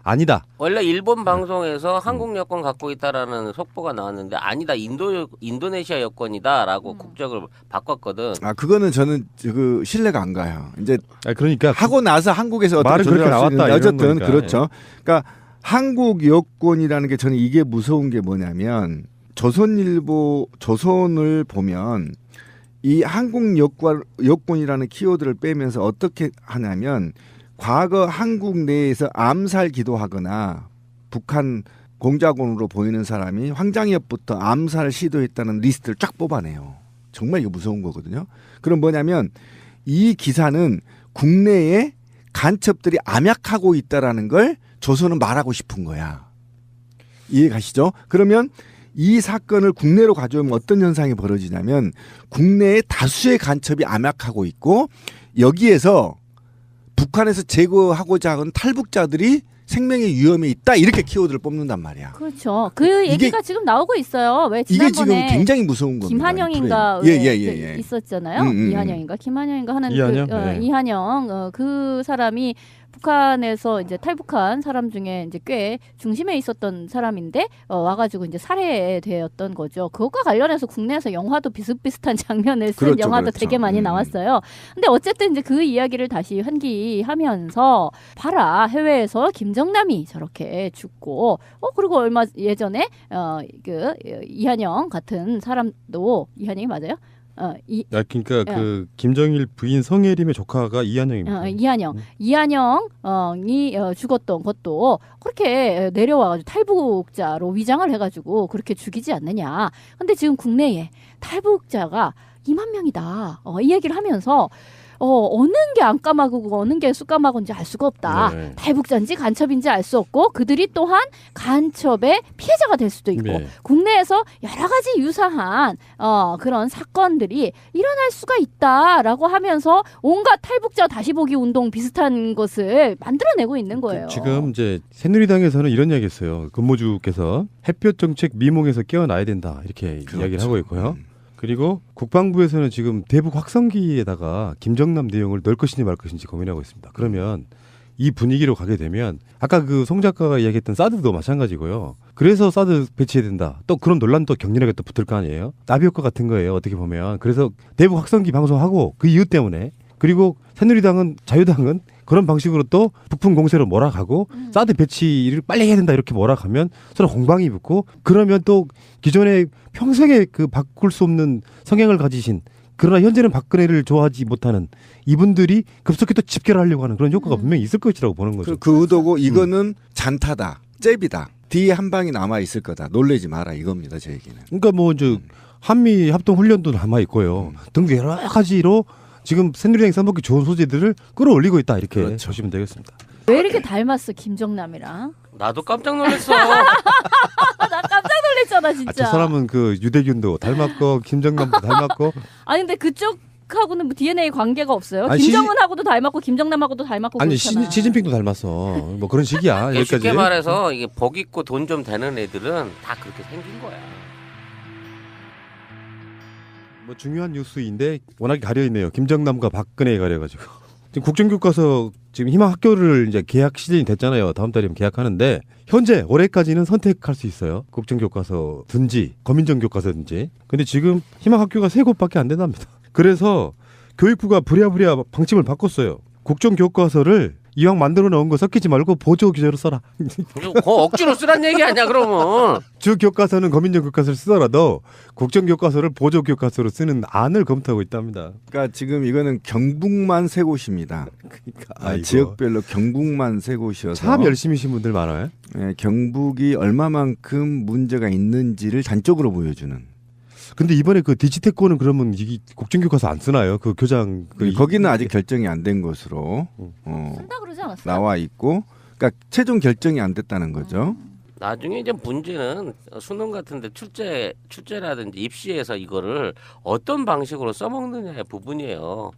아니다. 원래 일본 방송에서 한국 여권 갖고 있다라는 속보가 나왔는데 아니다 인도네시아 여권이다라고 국적을 바꿨거든. 아, 그거는 저는 그 신뢰가 안 가요. 이제 그러니까 하고 나서 한국에서 어떻게 말은 그렇게 조절할 수 나왔다, 있는지 이런 어쨌든 거니까. 그렇죠. 그러니까 한국 여권이라는 게 저는 이게 무서운 게 뭐냐면 조선일보 조선을 보면 이 한국 여권이라는 키워드를 빼면서 어떻게 하냐면 과거 한국 내에서 암살 기도하거나 북한 공작원으로 보이는 사람이 황장엽부터 암살을 시도했다는 리스트를 쫙 뽑아내요. 정말 이거 무서운 거거든요. 그럼 뭐냐면 이 기사는 국내에 간첩들이 암약하고 있다라는 걸 조선은 말하고 싶은 거야. 이해 가시죠? 그러면 이 사건을 국내로 가져오면 어떤 현상이 벌어지냐면 국내에 다수의 간첩이 암약하고 있고 여기에서 북한에서 제거하고자 하는 탈북자들이 생명의 위험에 있다 이렇게 키워드를 뽑는단 말이야. 그렇죠. 그 얘기가 지금 나오고 있어요. 왜 지난번에 이게 지금 굉장히 무서운 겁니다. 김한영인가 예. 있었잖아요. 이한영인가 김한영인가 하는 이한영? 네. 이한영 그 사람이 북한에서 이제 탈북한 사람 중에 이제 꽤 중심에 있었던 사람인데 와가지고 이제 살해되었던 거죠. 그것과 관련해서 국내에서 영화도 비슷비슷한 장면을 쓴 그렇죠, 영화도 그렇죠. 되게 많이 나왔어요. 근데 어쨌든 이제 그 이야기를 다시 환기하면서 봐라 해외에서 김정남이 저렇게 죽고 그리고 얼마 예전에 그 이한영 같은 사람도 이한영이 맞아요? 그러니까 그 김정일 부인 성혜림의 조카가 이한영입니다. 이한영이 죽었던 것도 그렇게 내려와가지고 탈북자로 위장을 해가지고 그렇게 죽이지 않느냐. 근데 지금 국내에 탈북자가 2만 명이다. 이 얘기를 하면서 어느 게 안 까마귀고 어느 게 쑥까마귀인지 알 수가 없다. 네. 탈북자인지 간첩인지 알 수 없고 그들이 또한 간첩의 피해자가 될 수도 있고 네. 국내에서 여러 가지 유사한 그런 사건들이 일어날 수가 있다라고 하면서 온갖 탈북자 다시 보기 운동 비슷한 것을 만들어내고 있는 거예요. 지금 이제 새누리당에서는 이런 이야기했어요. 근모주께서 햇볕 정책 미몽에서 깨어나야 된다 이렇게 그렇죠. 이야기를 하고 있고요. 그리고 국방부에서는 지금 대북 확성기에다가 김정남 내용을 넣을 것인지 말 것인지 고민하고 있습니다. 그러면 이 분위기로 가게 되면 아까 그 송 작가가 이야기했던 사드도 마찬가지고요. 그래서 사드 배치해야 된다. 또 그런 논란도 격렬하게 또 붙을 거 아니에요. 나비 효과 같은 거예요. 어떻게 보면. 그래서 대북 확성기 방송하고 그 이유 때문에 그리고 새누리당은 자유당은 그런 방식으로 또 북풍 공세로 몰아가고 사드 배치를 빨리 해야 된다 이렇게 몰아가면 서로 공방이 붙고 그러면 또 기존에 평생에 그 바꿀 수 없는 성향을 가지신 그러나 현재는 박근혜를 좋아하지 못하는 이분들이 급속히 또 집결하려고 하는 그런 효과가 분명히 있을 것이라고 보는 거죠. 그 의도고 이거는 잔타다, 잽이다. 뒤에 한 방이 남아 있을 거다. 놀래지 마라 이겁니다. 제 얘기는. 그러니까 뭐 이제 한미 합동 훈련도 남아 있고요. 등등 여러 가지로 지금 새누리당이 써먹기 좋은 소재들을 끌어올리고 있다 이렇게 그렇죠. 보시면 되겠습니다. 왜 이렇게 닮았어 김정남이랑? 나도 깜짝 놀랐어. 나 깜짝 놀랐잖아 진짜. 저 사람은 그 유대균도 닮았고 김정남도 닮았고. 아니 근데 그쪽하고는 뭐 DNA 관계가 없어요. 아니, 김정은하고도 닮았고 김정남하고도 닮았고 아니 그렇잖아. 시진핑도 닮았어. 뭐 그런 식이야. 여기까지. 쉽게 말해서 이게 복 있고 돈 좀 되는 애들은 다 그렇게 생긴 거야. 뭐 중요한 뉴스인데 워낙에 가려 있네요. 김정남과 박근혜에 가려가지고 지금 국정교과서 지금 희망학교를 이제 계약 시즌이 됐잖아요. 다음 달이면 계약하는데 현재 올해까지는 선택할 수 있어요. 국정교과서든지 거민정 교과서든지. 근데 지금 희망학교가 3곳밖에 안 된답니다. 그래서 교육부가 부랴부랴 방침을 바꿨어요. 국정교과서를 이왕 만들어 놓은 거 섞이지 말고 보조 교재로 써라. 그거 억지로 쓰란 얘기 아니야 그러면. 주 교과서는 거민정 교과서를 쓰더라도 국정교과서를 보조 교과서로 쓰는 안을 검토하고 있답니다. 그러니까 지금 이거는 경북만 3곳입니다. 아이고. 지역별로 경북만 3곳이어서 참 열심히신 분들 많아요. 예, 경북이 얼마만큼 문제가 있는지를 단적으로 보여주는. 근데 이번에 그 디지테코는 그러면 이게 국정교과서 안 쓰나요? 그 교장 거기는 아직 결정이 안 된 것으로 쓴다 그러지 않았어? 나와 있고, 그러니까 최종 결정이 안 됐다는 거죠. 나중에 이제 문제는 수능 같은데 출제라든지 입시에서 이거를 어떤 방식으로 써먹느냐의 부분이에요.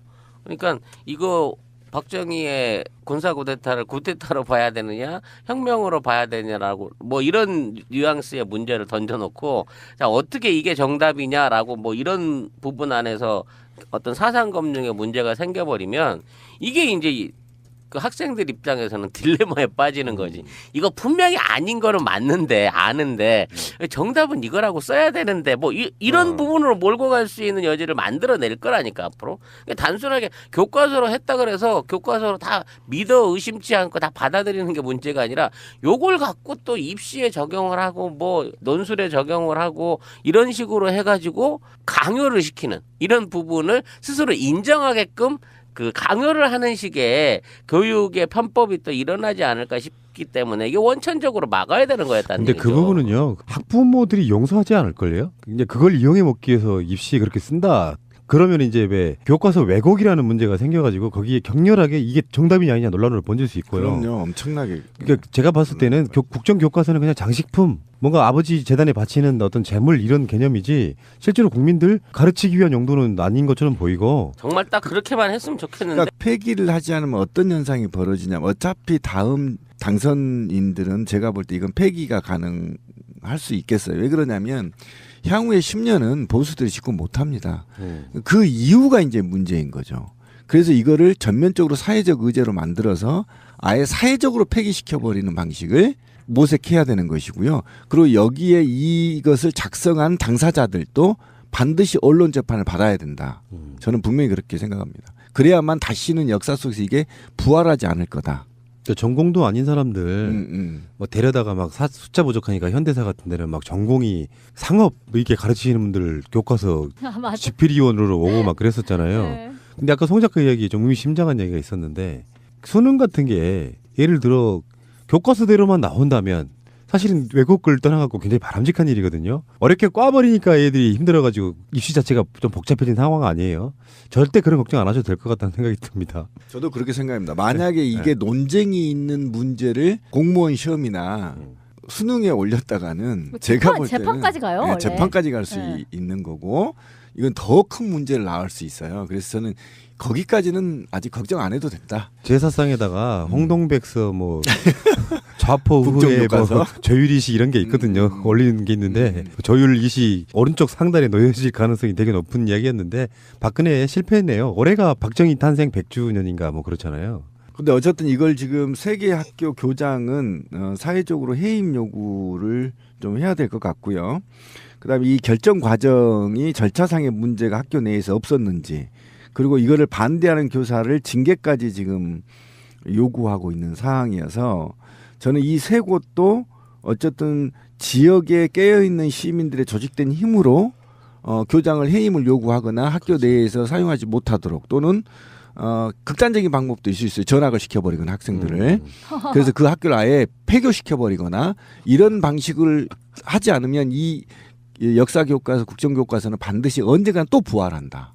그러니까 이거 박정희의 군사 쿠데타를 쿠데타로 봐야 되느냐 혁명으로 봐야 되냐라고 뭐 이런 뉘앙스의 문제를 던져놓고 자 어떻게 이게 정답이냐라고 뭐 이런 부분 안에서 어떤 사상 검증의 문제가 생겨버리면 이게 이제 그 학생들 입장에서는 딜레마에 빠지는 거지. 이거 분명히 아닌 거는 맞는데 아는데 정답은 이거라고 써야 되는데 뭐 이런 부분으로 몰고 갈 수 있는 여지를 만들어낼 거라니까 앞으로. 단순하게 교과서로 했다 그래서 교과서로 다 믿어 의심치 않고 다 받아들이는 게 문제가 아니라 요걸 갖고 또 입시에 적용을 하고 뭐 논술에 적용을 하고 이런 식으로 해가지고 강요를 시키는 이런 부분을 스스로 인정하게끔 그 강요를 하는 식의 교육의 편법이 또 일어나지 않을까 싶기 때문에 이게 원천적으로 막아야 되는 거였다는 근데 얘기죠. 그 부분은요 학부모들이 용서하지 않을걸요. 이제 그걸 이용해 먹기 위해서 입시에 그렇게 쓴다. 그러면 이제 왜 교과서 왜곡이라는 문제가 생겨가지고 거기에 격렬하게 이게 정답이냐 아니냐 논란으로 번질 수 있고요. 그럼요, 엄청나게. 그러니까 제가 봤을 때는 국정교과서는 그냥 장식품, 뭔가 아버지 재단에 바치는 어떤 재물 이런 개념이지 실제로 국민들 가르치기 위한 용도는 아닌 것처럼 보이고. 정말 딱 그렇게만 했으면 좋겠는데. 그러니까 폐기를 하지 않으면 어떤 현상이 벌어지냐면 어차피 다음 당선인들은 제가 볼 때 이건 폐기가 가능할 수 있겠어요. 왜 그러냐면 향후에 10년은 보수들이 집권 못합니다. 그 이유가 이제 문제인 거죠. 그래서 이거를 전면적으로 사회적 의제로 만들어서 아예 사회적으로 폐기시켜버리는 방식을 모색해야 되는 것이고요. 그리고 여기에 이것을 작성한 당사자들도 반드시 언론 재판을 받아야 된다. 저는 분명히 그렇게 생각합니다. 그래야만 다시는 역사 속에서 이게 부활하지 않을 거다. 전공도 아닌 사람들 뭐 데려다가 막 숫자 부족하니까 현대사 같은 데는 막 전공이 상업 뭐 이렇게 가르치시는 분들 교과서 아, 집필위원으로 오고 막 그랬었잖아요. 네. 근데 아까 송 작가 이야기 좀 의미심장한 얘기가 있었는데 수능 같은 게 예를 들어 교과서대로만 나온다면 사실은 외국을 떠나갖고 굉장히 바람직한 일이거든요. 어렵게 꽈버리니까 애들이 힘들어가지고 입시 자체가 좀 복잡해진 상황 아니에요. 절대 그런 걱정 안 하셔도 될 것 같다는 생각이 듭니다. 저도 그렇게 생각합니다. 만약에 이게 논쟁이 있는 문제를 공무원 시험이나 수능에 올렸다가는 뭐 제가 볼 때는 재판까지 가요. 원래. 재판까지 갈 수 네. 있는 거고 이건 더 큰 문제를 낳을 수 있어요. 그래서 저는 거기까지는 아직 걱정 안 해도 된다. 제사상에다가 홍동백서 뭐 좌포 우후에 뭐 국정교과서? 조율이시 이런 게 있거든요. 올리는 게 있는데 조율이시 오른쪽 상단에 놓여질 가능성이 되게 높은 이야기였는데 박근혜 실패했네요. 올해가 박정희 탄생 100주년인가 뭐 그렇잖아요. 근데 어쨌든 이걸 지금 세계 학교 교장은 사회적으로 해임 요구를 좀 해야 될 것 같고요. 그다음에 이 결정 과정이 절차상의 문제가 학교 내에서 없었는지 그리고 이거를 반대하는 교사를 징계까지 지금 요구하고 있는 상황이어서 저는 이 세 곳도 어쨌든 지역에 깨어있는 시민들의 조직된 힘으로 교장을 해임을 요구하거나 학교 내에서 사용하지 못하도록 또는 극단적인 방법도 있을 수 있어요. 전학을 시켜버리거나 학생들을. 그래서 그 학교를 아예 폐교시켜버리거나 이런 방식을 하지 않으면 이 역사교과서, 국정교과서는 반드시 언젠가 또 부활한다.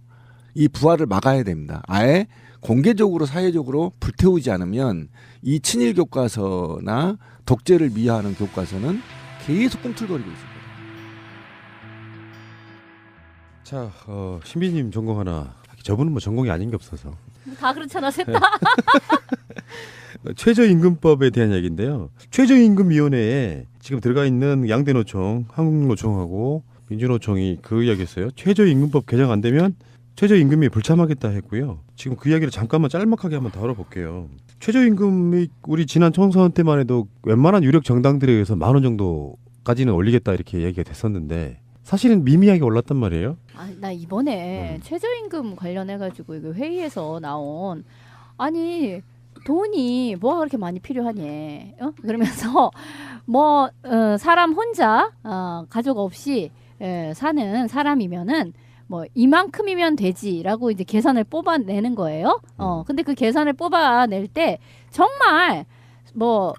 이 부활을 막아야 됩니다. 아예 공개적으로 사회적으로 불태우지 않으면 이 친일 교과서나 독재를 미화하는 교과서는 계속 꿈틀거리고 있습니다. 자, 신비님 전공 하나. 저분은 뭐 전공이 아닌 게 없어서. 다 그렇잖아, 셋 다. 최저임금법에 대한 이야기인데요. 최저임금위원회에 지금 들어가 있는 양대노총, 한국노총하고 민주노총이 그 이야기했어요. 최저임금법 개정 안 되면 최저임금이 불참하겠다 했고요. 지금 그 이야기를 잠깐만 짤막하게 한번 다뤄볼게요. 최저임금이 우리 지난 총선 때만 해도 웬만한 유력 정당들에 의해서 10,000원 정도까지는 올리겠다 이렇게 얘기가 됐었는데 사실은 미미하게 올랐단 말이에요. 아, 나 이번에 최저임금 관련해가지고 이거 회의에서 나온 아니 돈이 뭐가 그렇게 많이 필요하니? 그러면서 뭐 사람 혼자 가족 없이 사는 사람이면은 뭐 이만큼이면 되지라고 이제 계산을 뽑아내는 거예요. 근데 그 계산을 뽑아낼 때 정말 뭐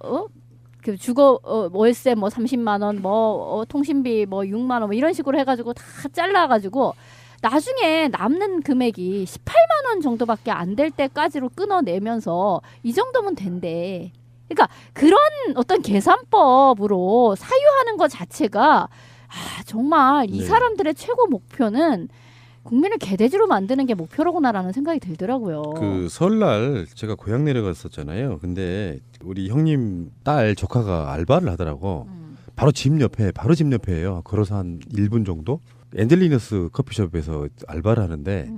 그 주거 월세 뭐 30만 원, 뭐 통신비 뭐 6만 원 뭐 이런 식으로 해가지고 다 잘라가지고 나중에 남는 금액이 18만 원 정도밖에 안 될 때까지로 끊어내면서 이 정도면 된대. 그러니까 그런 어떤 계산법으로 사유하는 것 자체가 정말 이 네. 사람들의 최고 목표는 국민을 개돼지로 만드는 게 목표로구나라는 생각이 들더라고요. 그 설날 제가 고향 내려갔었잖아요. 근데 우리 형님 딸 조카가 알바를 하더라고. 바로 집 옆에예요. 걸어서 한 1분 정도. 엔젤리너스 커피숍에서 알바를 하는데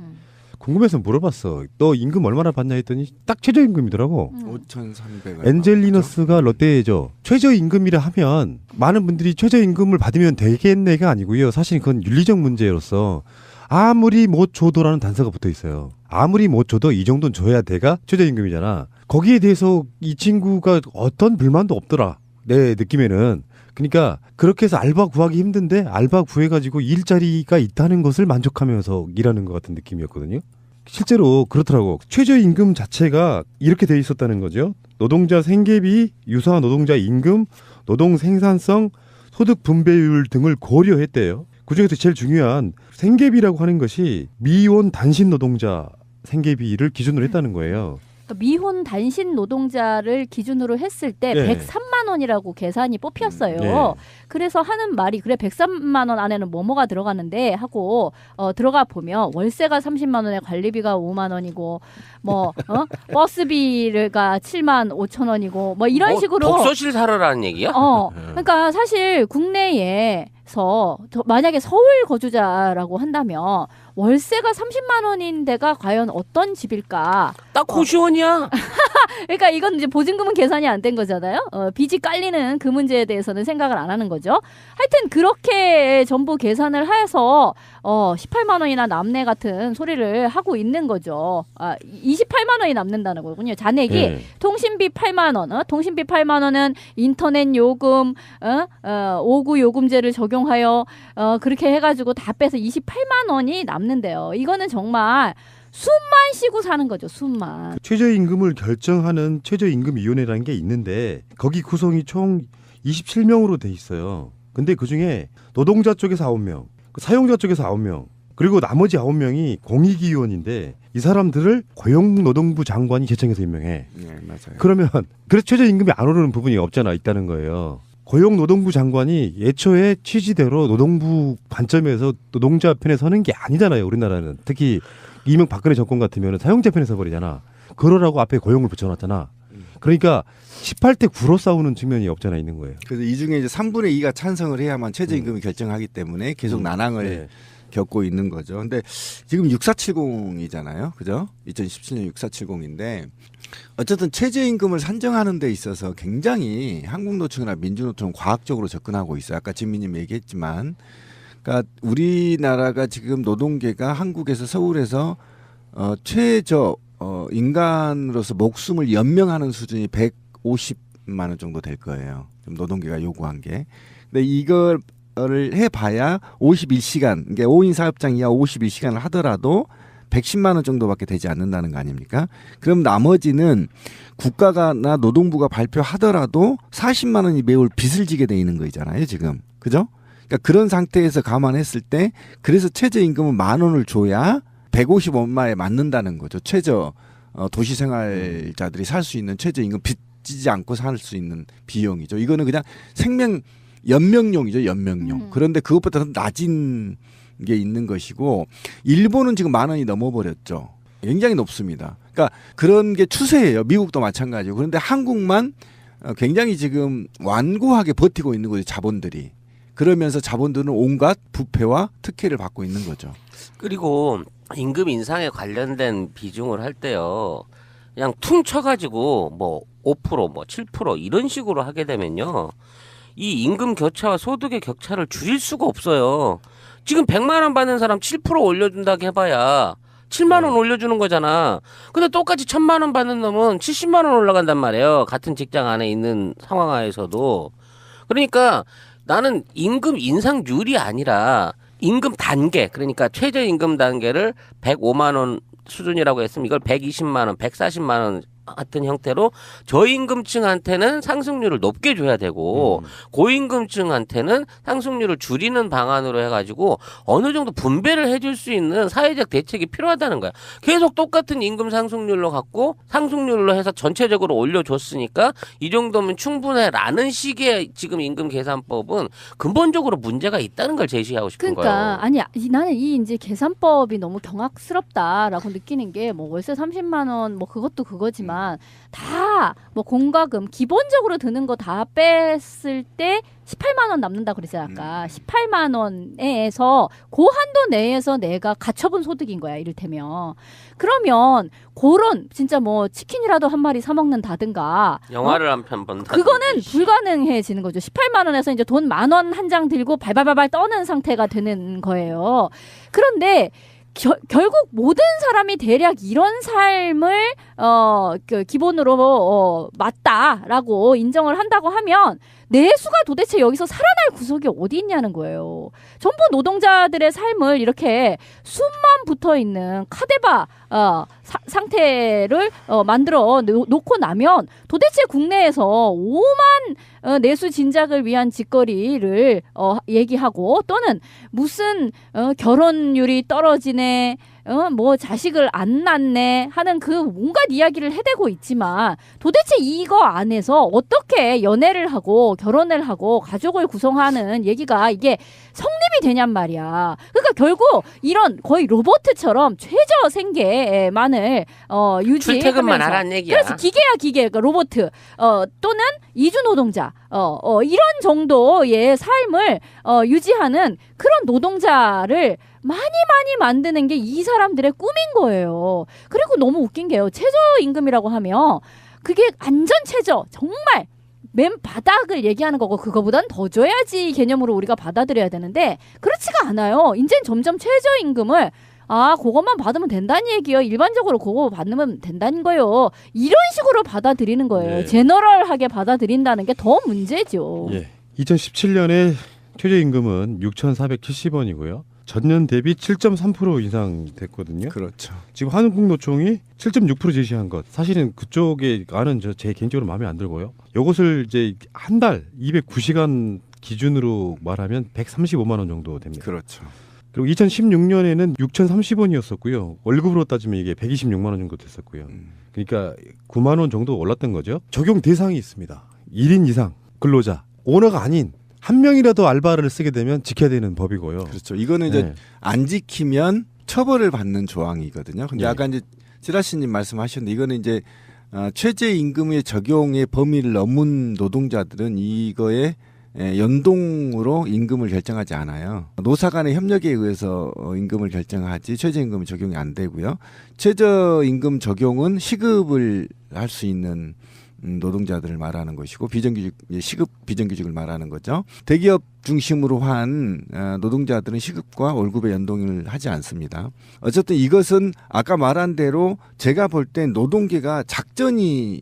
궁금해서 물어봤어. 너 임금 얼마나 받냐 했더니 딱 최저임금이더라고. 5,300원. 엔젤리너스가 롯데죠. 최저임금이라 하면 많은 분들이 최저임금을 받으면 되겠네가 아니고요. 사실 그건 윤리적 문제로서 아무리 못 줘도라는 단서가 붙어 있어요. 아무리 못 줘도 이 정도는 줘야 돼가 최저임금이잖아. 거기에 대해서 이 친구가 어떤 불만도 없더라. 내 느낌에는. 그러니까 그렇게 해서 알바 구하기 힘든데 알바 구해가지고 일자리가 있다는 것을 만족하면서 일하는 것 같은 느낌이었거든요. 실제로 그렇더라고. 최저임금 자체가 이렇게 돼 있었다는 거죠. 노동자 생계비, 유사 노동자 임금, 노동 생산성, 소득 분배율 등을 고려했대요. 그중에서 제일 중요한 생계비라고 하는 것이 미혼 단신 노동자 생계비를 기준으로 했다는 거예요. 그러니까 미혼 단신 노동자를 기준으로 했을 때 네. 103만 원이라고 계산이 뽑혔어요. 네. 그래서 하는 말이 그래 103만 원 안에는 뭐가 들어가는데 하고 들어가 보면 월세가 30만 원에 관리비가 5만 원이고 뭐 버스비가 7만 5천 원이고 뭐 이런 식으로 독서실 사러라는 얘기야? 그러니까 사실 국내에서 만약에 서울 거주자라고 한다면 월세가 30만 원인 데가 과연 어떤 집일까? 딱 고시원이야. 그러니까 이건 이제 보증금은 계산이 안 된 거잖아요. 빚이 깔리는 그 문제에 대해서는 생각을 안 하는 거죠. 하여튼 그렇게 전부 계산을 해서 18만 원이나 남네 같은 소리를 하고 있는 거죠. 28만 원이 남는다는 거군요. 잔액이 네. 통신비 8만 원, 통신비 8만 원은 인터넷 요금, 5구 요금제를 적용하여 그렇게 해가지고 다 빼서 28만 원이 남는데요. 이거는 정말 숨만 쉬고 사는 거죠. 숨만. 최저임금을 결정하는 최저임금위원회라는 게 있는데 거기 구성이 총 27명으로 돼 있어요. 근데 그중에 노동자 쪽에서 9명, 사용자 쪽에서 9명, 그리고 나머지 9명이 공익위원인데 이 사람들을 고용노동부 장관이 제청해서 임명해. 네, 맞아요. 그러면 그래서 최저임금이 안 오르는 부분이 있다는 거예요. 고용노동부 장관이 예초에 취지대로 노동부 관점에서 노동자 편에 서는 게 아니잖아요. 우리나라는. 특히 이명박근혜 정권 같으면 사용자 편에 서버리잖아. 그러라고 앞에 고용을 붙여놨잖아. 그러니까 18대 9로 싸우는 측면이 없잖아 있는 거예요. 그래서 이 중에 이제 3분의 2가 찬성을 해야만 최저임금이 결정하기 때문에 계속 난항을 네. 겪고 있는 거죠. 근데 지금 6470이잖아요. 그죠? 2017년 6470인데 어쨌든 최저임금을 산정하는 데 있어서 굉장히 한국노총이나 민주노총은 과학적으로 접근하고 있어요. 아까 진미님 얘기했지만 그러니까 우리나라가 지금 노동계가 한국에서 서울에서 최저 인간으로서 목숨을 연명하는 수준이 150만 원 정도 될 거예요. 지금 노동계가 요구한 게. 근데 이거를 해봐야 51시간, 그러니까 5인 사업장 이하 51시간을 하더라도 110만 원 정도밖에 되지 않는다는 거 아닙니까? 그럼 나머지는 국가가나 노동부가 발표하더라도 40만 원이 매월 빚을 지게 돼 있는 거잖아요, 지금. 그죠? 그러니까 그런 상태에서 감안했을 때 그래서 최저임금은 10,000원을 줘야 150원마에 맞는다는 거죠. 최저 도시생활자들이 살 수 있는 최저임금 빚지지 않고 살 수 있는 비용이죠. 이거는 그냥 연명용이죠. 연명용. 그런데 그것보다 더 낮은 게 있는 것이고 일본은 지금 10,000원이 넘어버렸죠. 굉장히 높습니다. 그러니까 그런 게 추세예요. 미국도 마찬가지고. 그런데 한국만 굉장히 지금 완고하게 버티고 있는 거죠. 자본들이. 그러면서 자본들은 온갖 부패와 특혜를 받고 있는 거죠. 그리고 임금 인상에 관련된 비중을 할 때요. 그냥 퉁 쳐가지고 뭐 5%, 뭐 7% 이런 식으로 하게 되면요. 이 임금 격차와 소득의 격차를 줄일 수가 없어요. 지금 100만 원 받는 사람 7% 올려준다고 해봐야 7만 원 올려주는 거잖아. 근데 똑같이 1,000만 원 받는 놈은 70만 원 올라간단 말이에요. 같은 직장 안에 있는 상황 하에서도. 그러니까 나는 임금 인상률이 아니라 임금 단계, 그러니까 최저임금 단계를 105만 원 수준이라고 했으면 이걸 120만 원, 140만 원 같은 형태로 저임금층한테는 상승률을 높게 줘야 되고 고임금층한테는 상승률을 줄이는 방안으로 해가지고 어느 정도 분배를 해줄 수 있는 사회적 대책이 필요하다는 거야. 계속 똑같은 임금 상승률로 갖고 상승률로 해서 전체적으로 올려줬으니까 이 정도면 충분해라는 식의 지금 임금 계산법은 근본적으로 문제가 있다는 걸 제시하고 싶은 거예요. 그러니까 아니 나는 이 이제 계산법이 너무 경악스럽다라고 느끼는 게 뭐 월세 30만 원 뭐 그것도 그거지만 다 뭐 공과금 기본적으로 드는 거 다 뺐을 때 18만 원 남는다 그랬잖아 아까. 18만 원에서 고한도 내에서 내가 가처분 소득인 거야 이를테면. 그러면 그런 진짜 뭐 치킨이라도 한 마리 사 먹는다든가 영화를 한 편 본다. 그거는 불가능해지는 거죠. 18만 원에서 이제 돈 10,000원 한 장 들고 발발발발 떠는 상태가 되는 거예요. 그런데 결국 모든 사람이 대략 이런 삶을 기본으로 맞다라고 인정을 한다고 하면 내수가 도대체 여기서 살아날 구석이 어디 있냐는 거예요. 전부 노동자들의 삶을 이렇게 숨만 붙어 있는 카데바 상태를 만들어 놓고 나면 도대체 국내에서 오만 내수 진작을 위한 짓거리를 얘기하고 또는 무슨 결혼율이 떨어지네 뭐 자식을 안 낳네 하는 그 온갖 이야기를 해대고 있지만 도대체 이거 안에서 어떻게 연애를 하고 결혼을 하고 가족을 구성하는 얘기가 이게 성립이 되냔 말이야. 그러니까 결국 이런 거의 로봇처럼 최저 생계만을 유지하면서 출퇴근만 하라는 얘기야. 그래서 기계야 기계 그러니까 로봇 또는 이주 노동자 이런 정도의 삶을 유지하는 그런 노동자를 많이 만드는 게 이 사람들의 꿈인 거예요. 그리고 너무 웃긴 게요. 최저임금이라고 하면 그게 안전 최저 정말 맨 바닥을 얘기하는 거고 그거보단 더 줘야지 개념으로 우리가 받아들여야 되는데 그렇지가 않아요. 이제는 점점 최저임금을 그것만 받으면 된다는 얘기요. 일반적으로 그거 받으면 된다는 거예요. 이런 식으로 받아들이는 거예요. 네. 제너럴하게 받아들인다는 게 더 문제죠. 예. 2017년에 최저임금은 6,470원이고요. 전년 대비 7.3% 인상됐거든요. 그렇죠. 지금 한국노총이 7.6% 제시한 것 사실은 그쪽에 가는 제 개인적으로 마음에 안 들고요. 이것을 이제 한 달 209시간 기준으로 말하면 135만 원 정도 됩니다. 그렇죠. 그리고 2016년에는 6,030원이었었고요. 월급으로 따지면 이게 126만 원 정도 됐었고요. 그러니까 9만 원 정도 올랐던 거죠. 적용 대상이 있습니다. 1인 이상 근로자, 오너가 아닌 한 명이라도 알바를 쓰게 되면 지켜야 되는 법이고요. 그렇죠. 이거는 이제 안 지키면 처벌을 받는 조항이거든요. 근데 아까 이제 지라시님 말씀하셨는데 이거는 이제 최저임금의 적용의 범위를 넘은 노동자들은 이거에 연동으로 임금을 결정하지 않아요. 노사 간의 협력에 의해서 임금을 결정하지 최저임금은 적용이 안 되고요. 최저임금 적용은 시급을 할 수 있는 노동자들을 말하는 것이고 시급 비정규직을 말하는 거죠. 대기업 중심으로 한 노동자들은 시급과 월급의 연동을 하지 않습니다. 어쨌든 이것은 아까 말한 대로 제가 볼 땐 노동계가 작전이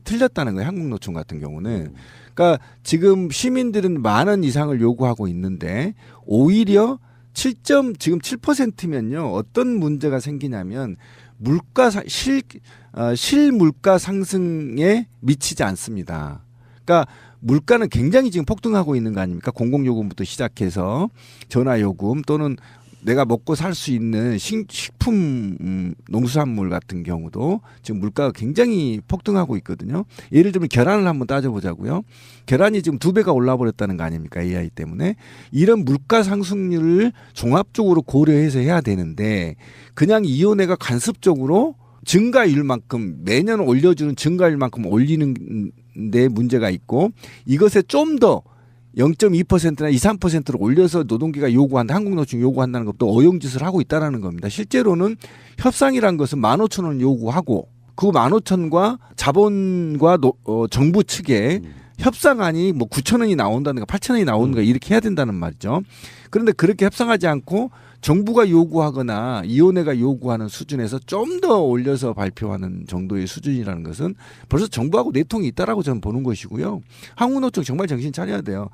틀렸다는 거예요. 한국노총 같은 경우는. 그러니까 지금 시민들은 10,000원 이상을 요구하고 있는데 오히려 지금 7%면요. 어떤 문제가 생기냐면 실물가 상승에 미치지 않습니다. 그러니까 물가는 굉장히 지금 폭등하고 있는 거 아닙니까? 공공요금부터 시작해서 전화요금 또는 내가 먹고 살 수 있는 식품 농수산물 같은 경우도 지금 물가가 굉장히 폭등하고 있거든요. 예를 들면 계란을 한번 따져보자고요. 계란이 지금 2배가 올라버렸다는 거 아닙니까? AI 때문에. 이런 물가 상승률을 종합적으로 고려해서 해야 되는데 그냥 이온회가 간섭적으로 증가율만큼 매년 올려주는 증가율만큼 올리는 데 문제가 있고 이것에 좀 더 0.2%나 2, 3%를 올려서 노동계가 요구한다, 한국노총 요구한다는 것도 어용짓을 하고 있다는 겁니다. 실제로는 협상이란 것은 15,000원 요구하고 그 15,000원과 자본과 정부 측에 협상안이 뭐 9,000원이 나온다든가 8,000원이 나오는가 이렇게 해야 된다는 말이죠. 그런데 그렇게 협상하지 않고 정부가 요구하거나 이원회가 요구하는 수준에서 좀 더 올려서 발표하는 정도의 수준이라는 것은 벌써 정부하고 내통이 있다라고 저는 보는 것이고요. 한국노총 정말 정신 차려야 돼요.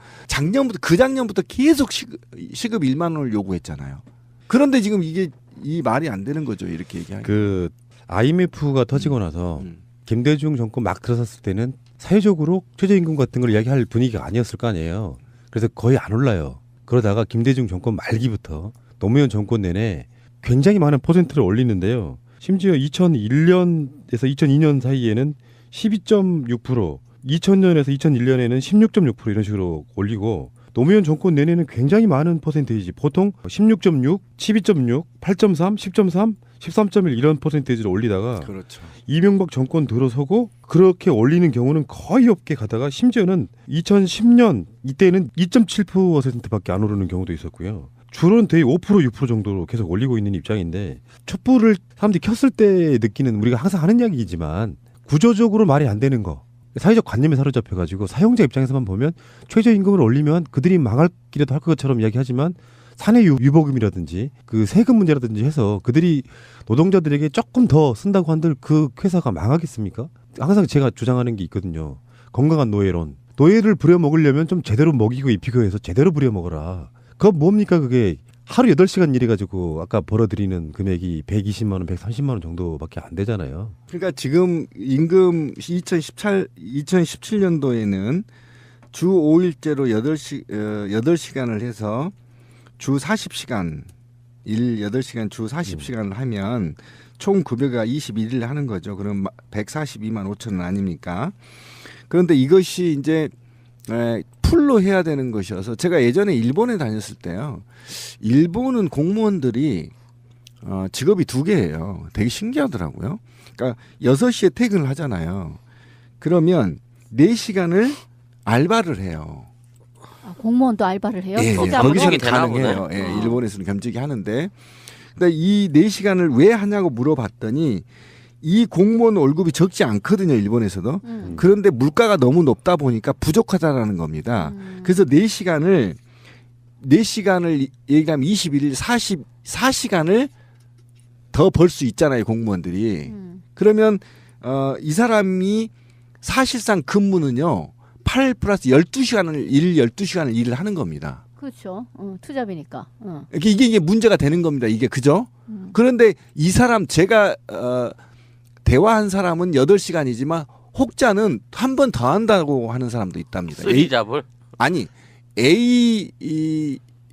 그작년부터 계속 시급 1만 원을 요구했잖아요. 그런데 지금 이게 이 말이 안 되는 거죠. 이렇게 얘기하기. 그 IMF가 터지고 나서 김대중 정권 막 들어섰을 때는 사회적으로 최저임금 같은 걸 이야기할 분위기가 아니었을 거 아니에요. 그래서 거의 안 올라요. 그러다가 김대중 정권 말기부터 노무현 정권 내내 굉장히 많은 퍼센트를 올리는데요. 심지어 2001년에서 2002년 사이에는 12.6%, 2000년에서 2001년에는 16.6% 이런 식으로 올리고 노무현 정권 내내는 굉장히 많은 퍼센테이지, 보통 16.6, 12.6, 8.3, 10.3, 13.1 이런 퍼센테이지를 올리다가 그렇죠. 이명박 정권 들어서고 그렇게 올리는 경우는 거의 없게 가다가 심지어는 2010년 이때는 2.7%밖에 안 오르는 경우도 있었고요. 주로는 대개 5%, 6% 정도로 계속 올리고 있는 입장인데 촛불을 사람들이 켰을 때 느끼는 우리가 항상 하는 이야기이지만 구조적으로 말이 안 되는 거. 사회적 관념에 사로잡혀가지고 사용자 입장에서만 보면 최저임금을 올리면 그들이 망할 길에도 할 것처럼 이야기하지만 사내 유보금이라든지 그 세금 문제라든지 해서 그들이 노동자들에게 조금 더 쓴다고 한들 그 회사가 망하겠습니까? 항상 제가 주장하는 게 있거든요. 건강한 노예론. 노예를 부려먹으려면 좀 제대로 먹이고 입히고 해서 제대로 부려먹어라. 그거 뭡니까 그게. 하루 8시간 일해가지고 아까 벌어들이는 금액이 120만 원, 130만 원 정도밖에 안 되잖아요. 그러니까 지금 임금 2017년도에는 주 5일제로 8시간을 해서 주 40시간, 일 8시간 주 40시간을 하면 총 급여가 21일 하는 거죠. 그럼 142만 5천 원 아닙니까? 그런데 이것이 이제 풀로 해야 되는 것이어서 제가 예전에 일본에 다녔을 때요. 일본은 공무원들이 직업이 2개예요. 되게 신기하더라고요. 그러니까 6시에 퇴근을 하잖아요. 그러면 4시간을 알바를 해요. 아, 공무원도 알바를 해요? 예, 거기서는 가능해요. 예, 일본에서는 겸직이 하는데 근데 이 4시간을 왜 하냐고 물어봤더니 이 공무원 월급이 적지 않거든요. 일본에서도. 그런데 물가가 너무 높다 보니까 부족하다라는 겁니다. 그래서 4시간을 얘기하면 21일 44시간을 더 벌 수 있잖아요. 공무원들이. 그러면 이 사람이 사실상 근무는요. 8 플러스 12시간을 12시간을 일을 하는 겁니다. 그렇죠. 투잡이니까. 이게 문제가 되는 겁니다. 이게 그죠? 그런데 이 사람 제가 대화한 사람은 8시간이지만 혹자는 한 번 더 한다고 하는 사람도 있답니다. 쓰리잡을? 아니 A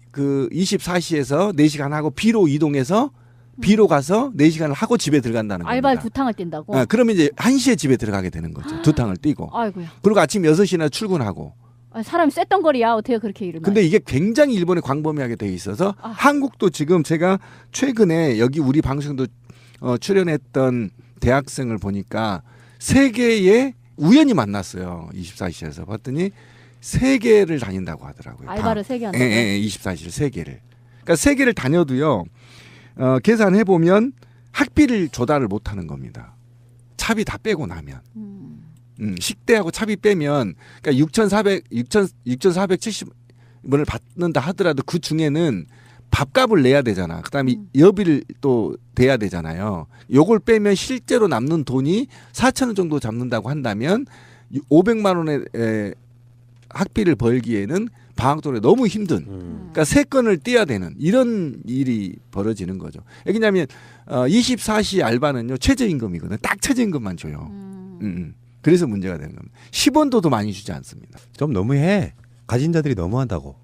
그 24시에서 4시간 하고 B로 이동해서 B로 가서 4시간을 하고 집에 들어간다는 겁니다. 알바를 2탕을 뛴다고? 그러면 이제 1시에 집에 들어가게 되는 거죠. 2탕을 뛰고. 아이고야. 그리고 아침 6시나 출근하고. 사람이 쇳던 거리야. 어떻게 그렇게 일을 근데 이게 굉장히 일본에 광범위하게 돼 있어서 한국도 지금 제가 최근에 여기 우리 방송도 출연했던 대학생을 보니까 3개의 우연히 만났어요. 24시에서 봤더니 3개를 다닌다고 하더라고요. 알바를 3개 한다고? 예, 24시를 3개를. 그러니까 3개를 다녀도요. 계산해 보면 학비를 조달을 못 하는 겁니다. 차비 다 빼고 나면. 식대하고 차비 빼면 그러니까 6,470원을 받는다 하더라도 그 중에는 밥값을 내야 되잖아. 그다음에 여비를 또 대야 되잖아요. 요걸 빼면 실제로 남는 돈이 4,000원 정도 잡는다고 한다면 500만 원의 학비를 벌기에는 방학돈에 너무 힘든. 그러니까 3건을 떼야 되는 이런 일이 벌어지는 거죠. 왜냐하면 24시 알바는요 최저임금이거든요. 딱 최저임금만 줘요. 그래서 문제가 되는 겁니다. 10원도 많이 주지 않습니다. 좀 너무해. 가진 자들이 너무한다고.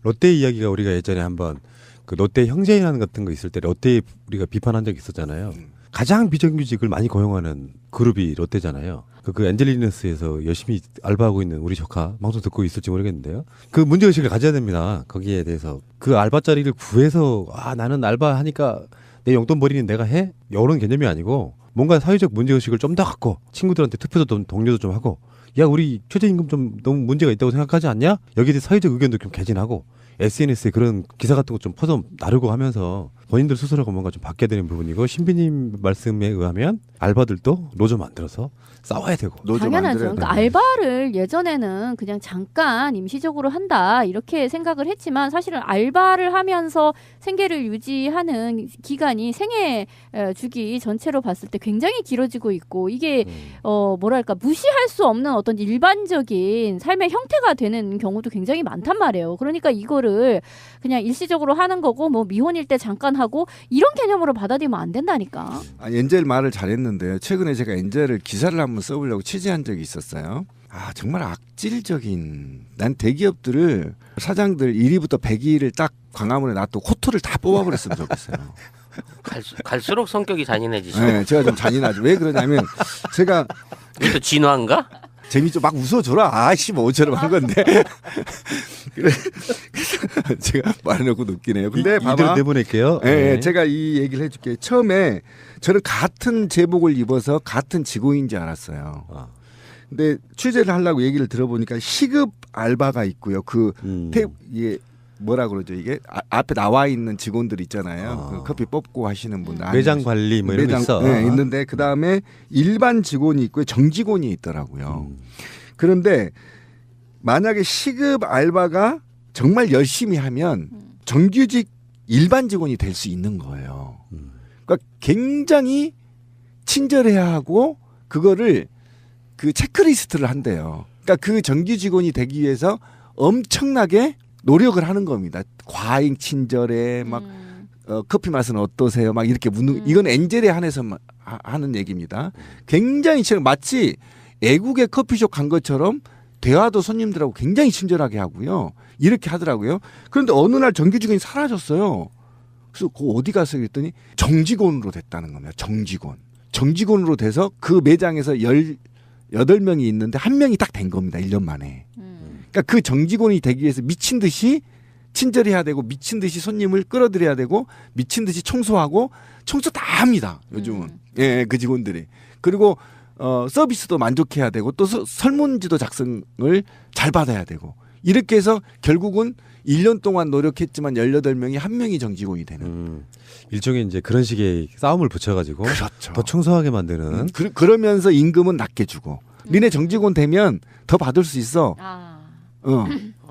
롯데 이야기가 우리가 예전에 한번 그 롯데 형제인 같은 거 있을 때 롯데 우리가 비판한 적이 있었잖아요. 가장 비정규직을 많이 고용하는 그룹이 롯데잖아요. 그 엔젤리너스에서 열심히 알바하고 있는 우리 조카 방송 듣고 있을지 모르겠는데요. 그 문제의식을 가져야 됩니다. 거기에 대해서 그 알바 자리를 구해서 나는 알바하니까 내 용돈 벌이는 내가 해? 이런 개념이 아니고 뭔가 사회적 문제의식을 좀 더 갖고 친구들한테 투표도 좀 독려도 좀 하고 야 우리 최저임금 좀 너무 문제가 있다고 생각하지 않냐? 여기에 대해 사회적 의견도 좀 개진하고 SNS에 그런 기사 같은 거 좀 퍼서 나르고 하면서 본인들 스스로가 뭔가 좀 바뀌어야 되는 부분이고 신비님 말씀에 의하면 알바들도 노조 만들어서 싸워야 되고 당연하죠. 그러니까 알바를 예전에는 그냥 잠깐 임시적으로 한다 이렇게 생각을 했지만 사실은 알바를 하면서 생계를 유지하는 기간이 생애 주기 전체로 봤을 때 굉장히 길어지고 있고 이게 뭐랄까 무시할 수 없는 어떤 일반적인 삶의 형태가 되는 경우도 굉장히 많단 말이에요. 그러니까 이거를 그냥 일시적으로 하는 거고 뭐 미혼일 때 잠깐 하고 이런 개념으로 받아들이면 안 된다니까. 엔젤 말을 잘했는데요. 최근에 제가 엔젤을 기사를 한번 써보려고 취재한 적이 있었어요. 정말 악질적인 난 대기업들을 사장들 1위부터 100위를 딱 광화문에 놔두고 코트를 다 뽑아버렸으면 좋겠어요. 갈수록 성격이 잔인해지죠. 네, 제가 좀 잔인하죠. 왜 그러냐면 제가 또 진화인가? 재미죠. 막 웃어줘라. 뭐처럼 한 건데. 그래서 제가 말해놓고 웃기네요. 근데 이대로 봐봐. 내보낼게요. 네, 제가 이 얘기를 해줄게요. 처음에 저는 같은 제복을 입어서 같은 직원인지 알았어요. 근데 취재를 하려고 얘기를 들어보니까 시급 알바가 있고요. 이게 뭐라 그러죠? 이게 앞에 나와 있는 직원들 있잖아요. 그 커피 뽑고 하시는 분들. 매장 관리 뭐 이런 거 있어. 네, 있는데 그 다음에 일반 직원이 있고요. 정직원이 있더라고요. 그런데 만약에 시급 알바가 정말 열심히 하면 정규직 일반 직원이 될 수 있는 거예요. 그러니까 굉장히 친절해야 하고 그거를 그 체크리스트를 한대요. 그러니까 그 정규 직원이 되기 위해서 엄청나게 노력을 하는 겁니다. 과잉 친절해 막 커피 맛은 어떠세요? 막 이렇게 묻는 이건 엔젤에 한해서 하는 얘기입니다. 굉장히 마치 애국의 커피숍 간 것처럼 대화도 손님들하고 굉장히 친절하게 하고요. 이렇게 하더라고요. 그런데 어느 날 정규 직원이 사라졌어요. 그래서 어디 가서 그랬더니 정직원으로 됐다는 겁니다. 정직원으로 돼서 그 매장에서 18명이 있는데 한 명이 딱 된 겁니다. 1년 만에. 그러니까 그 정직원이 되기 위해서 미친 듯이 친절해야 되고 미친 듯이 손님을 끌어들여야 되고 미친 듯이 청소하고 청소 다 합니다. 요즘은. 예, 그 직원들이. 그리고 서비스도 만족해야 되고 또 설문지도 작성을 잘 받아야 되고 이렇게 해서 결국은 1년 동안 노력했지만 18명이 한 명이 정직원이 되는. 일종의 이제 그런 식의 싸움을 붙여가지고 그렇죠. 더 청소하게 만드는. 그러면서 임금은 낮게 주고 니네 정직원 되면 더 받을 수 있어.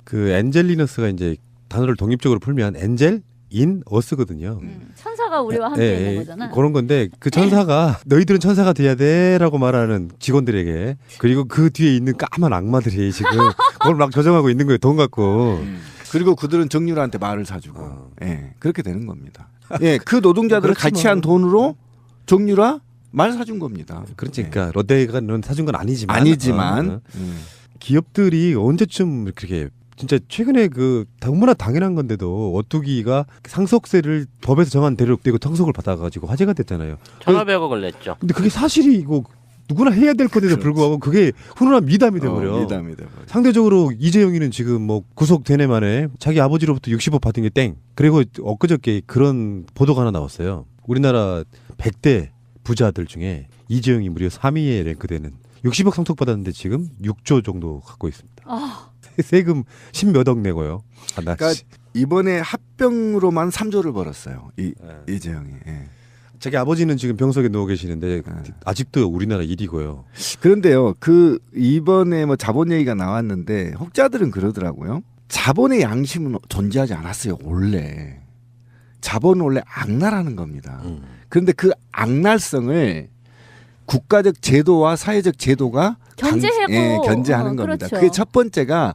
그 엔젤리너스가 이제 단어를 독립적으로 풀면 엔젤 인 어스거든요. 천사가 우리와 함께 있는 거잖아. 그런 건데 그 천사가 너희들은 천사가 돼야 돼라고 말하는 직원들에게 그리고 그 뒤에 있는 까만 악마들이 지금 그걸 막 조정하고 있는 거예요. 돈 갖고. 그리고 그들은 정유라한테 말을 사주고. 예, 그렇게 되는 겁니다. 예, 그 노동자들을 같이 한 돈으로 정유라 말 사준 겁니다. 그렇지. 그러니까 롯데가 사준 건 아니지만 기업들이 언제쯤 그렇게 진짜 최근에 그 너무나 당연한 건데도 오뚜기가 상속세를 법에서 정한 대로 떼고 상속을 받아가지고 화제가 됐잖아요. 1,500억을 냈죠. 근데 그게 사실이고 누구나 해야 될 건데도 불구하고 그게 훈훈한 미담이 돼버려. 미담이 돼버려. 상대적으로 이재용이는 지금 뭐 구속되네 만에 자기 아버지로부터 60억 받은 게 땡. 그리고 엊그저께 그런 보도가 하나 나왔어요. 우리나라 100대 부자들 중에 이재용이 무려 3위에 랭크되는 60억 상속받았는데 지금 6조 정도 갖고 있습니다. 세금 10몇억 내고요. 그러니까 이번에 합병으로만 3조를 벌었어요. 이재용이. 예. 자기 아버지는 지금 병석에 누워 계시는데 아직도 우리나라 1위고요. 그런데요. 그 이번에 뭐 자본 얘기가 나왔는데 혹자들은 그러더라고요. 자본의 양심은 존재하지 않았어요. 원래. 자본은 원래 악랄하는 겁니다. 그런데 그 악랄성을 국가적 제도와 사회적 제도가 견제하는 겁니다. 그렇죠. 그게 첫 번째가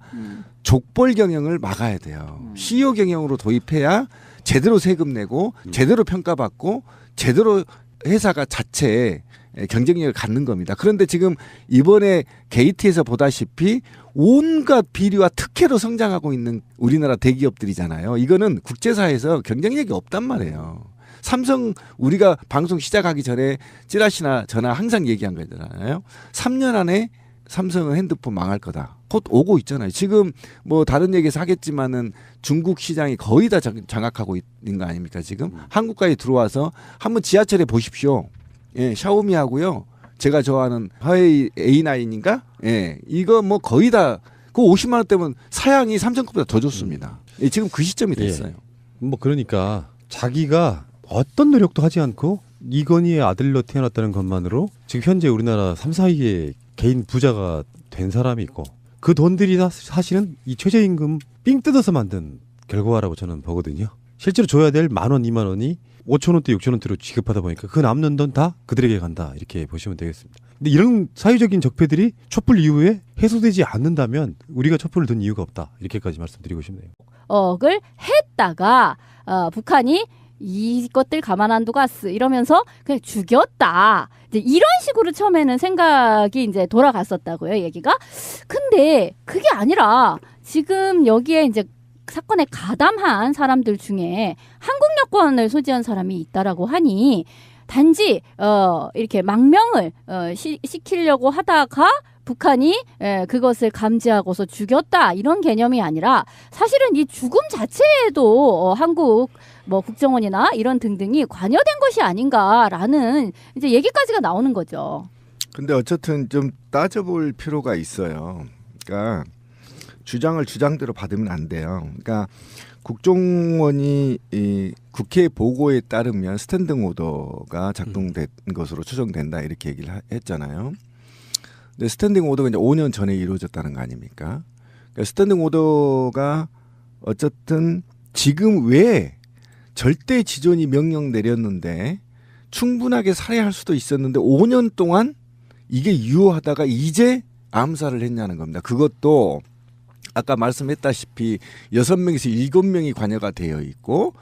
족벌 경영을 막아야 돼요. CEO 경영으로 도입해야 제대로 세금 내고 제대로 평가받고 제대로 회사가 자체에 경쟁력을 갖는 겁니다. 그런데 지금 이번에 게이트에서 보다시피 온갖 비리와 특혜로 성장하고 있는 우리나라 대기업들이잖아요. 이거는 국제사회에서 경쟁력이 없단 말이에요. 삼성 우리가 방송 시작하기 전에 찌라시나 저나 항상 얘기한 거잖아요. 3년 안에 삼성은 핸드폰 망할 거다. 곧 오고 있잖아요. 지금 뭐 다른 얘기에서 하겠지만은 중국 시장이 거의 다 장악하고 있는 거 아닙니까? 지금 한국까지 들어와서 한번 지하철에 보십시오. 예, 샤오미하고요. 제가 좋아하는 화웨이 A9인가? 예, 이거 뭐 거의 다 그 50만 원대면 사양이 삼성급보다 더 좋습니다. 예, 지금 그 시점이 됐어요. 뭐 그러니까 자기가 어떤 노력도 하지 않고 이건희의 아들로 태어났다는 것만으로 지금 현재 우리나라 3, 4위의 개인 부자가 된 사람이 있고 그 돈들이 다 사실은 이 최저임금 삥 뜯어서 만든 결과라고 저는 보거든요. 실제로 줘야 될 10,000원, 20,000원이 5,000원대, 6,000원대로 지급하다 보니까 그 남는 돈 다 그들에게 간다 이렇게 보시면 되겠습니다. 근데 이런 사회적인 적폐들이 촛불 이후에 해소되지 않는다면 우리가 촛불을 든 이유가 없다 이렇게까지 말씀드리고 싶네요. 억을 했다가 북한이 이것들 가만 안 두고 갔어 이러면서 그냥 죽였다. 이제 이런 식으로 처음에는 생각이 이제 돌아갔었다고요, 얘기가. 근데 그게 아니라 지금 여기에 이제 사건에 가담한 사람들 중에 한국 여권을 소지한 사람이 있다라고 하니 단지 이렇게 망명을 시키려고 하다가 북한이 그것을 감지하고서 죽였다 이런 개념이 아니라 사실은 이 죽음 자체에도 한국 뭐 국정원이나 이런 등등이 관여된 것이 아닌가라는 이제 얘기까지가 나오는 거죠. 근데 어쨌든 좀 따져볼 필요가 있어요. 그러니까 주장을 주장대로 받으면 안 돼요. 그러니까 국정원이 이 국회 보고에 따르면 스탠딩 오더가 작동된 것으로 추정된다 이렇게 얘기를 했잖아요. 근데 스탠딩 오더가 이제 5년 전에 이루어졌다는 거 아닙니까? 그러니까 스탠딩 오더가 어쨌든 지금 왜 절대 지존이 명령 내렸는데 충분하게 살해할 수도 있었는데 5년 동안 이게 유효하다가 이제 암살을 했냐는 겁니다. 그것도 아까 말씀했다시피 6명에서 7명이 관여가 되어 있고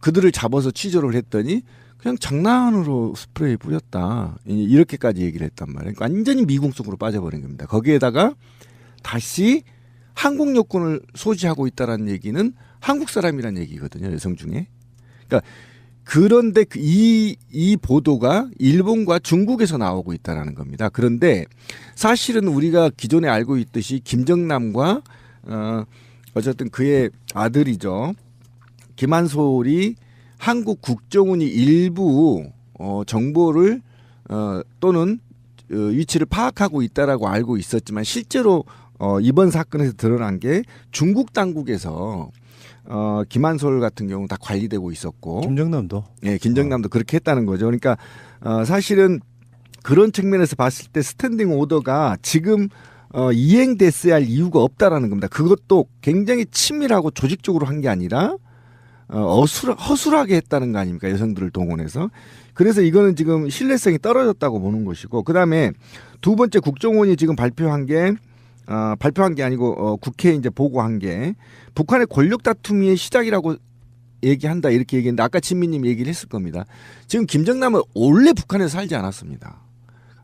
그들을 잡아서 취조를 했더니 그냥 장난으로 스프레이 뿌렸다. 이렇게까지 얘기를 했단 말이에요. 완전히 미궁속으로 빠져버린 겁니다. 거기에다가 다시 한국 여권을 소지하고 있다는 얘기는 한국 사람이란 얘기거든요. 여성 중에. 그러니까 그런데 이 보도가 일본과 중국에서 나오고 있다는 겁니다. 그런데 사실은 우리가 기존에 알고 있듯이 김정남과 어쨌든 그의 아들이죠. 김한솔이 한국 국정원이 일부 정보를 또는 위치를 파악하고 있다라고 알고 있었지만 실제로 이번 사건에서 드러난 게 중국 당국에서 김한솔 같은 경우 다 관리되고 있었고 김정남도 김정남도 그렇게 했다는 거죠. 그러니까 사실은 그런 측면에서 봤을 때 스탠딩 오더가 지금 이행됐어야 할 이유가 없다라는 겁니다. 그것도 굉장히 치밀하고 조직적으로 한 게 아니라 허술하게 했다는 거 아닙니까? 여성들을 동원해서. 그래서 이거는 지금 신뢰성이 떨어졌다고 보는 것이고, 그 다음에 두 번째 국정원이 지금 발표한 게 아니고 국회에 이제 보고한 게 북한의 권력 다툼의 시작이라고 얘기한다 이렇게 얘기했는데 아까 진미님 얘기를 했을 겁니다. 지금 김정남은 원래 북한에서 살지 않았습니다.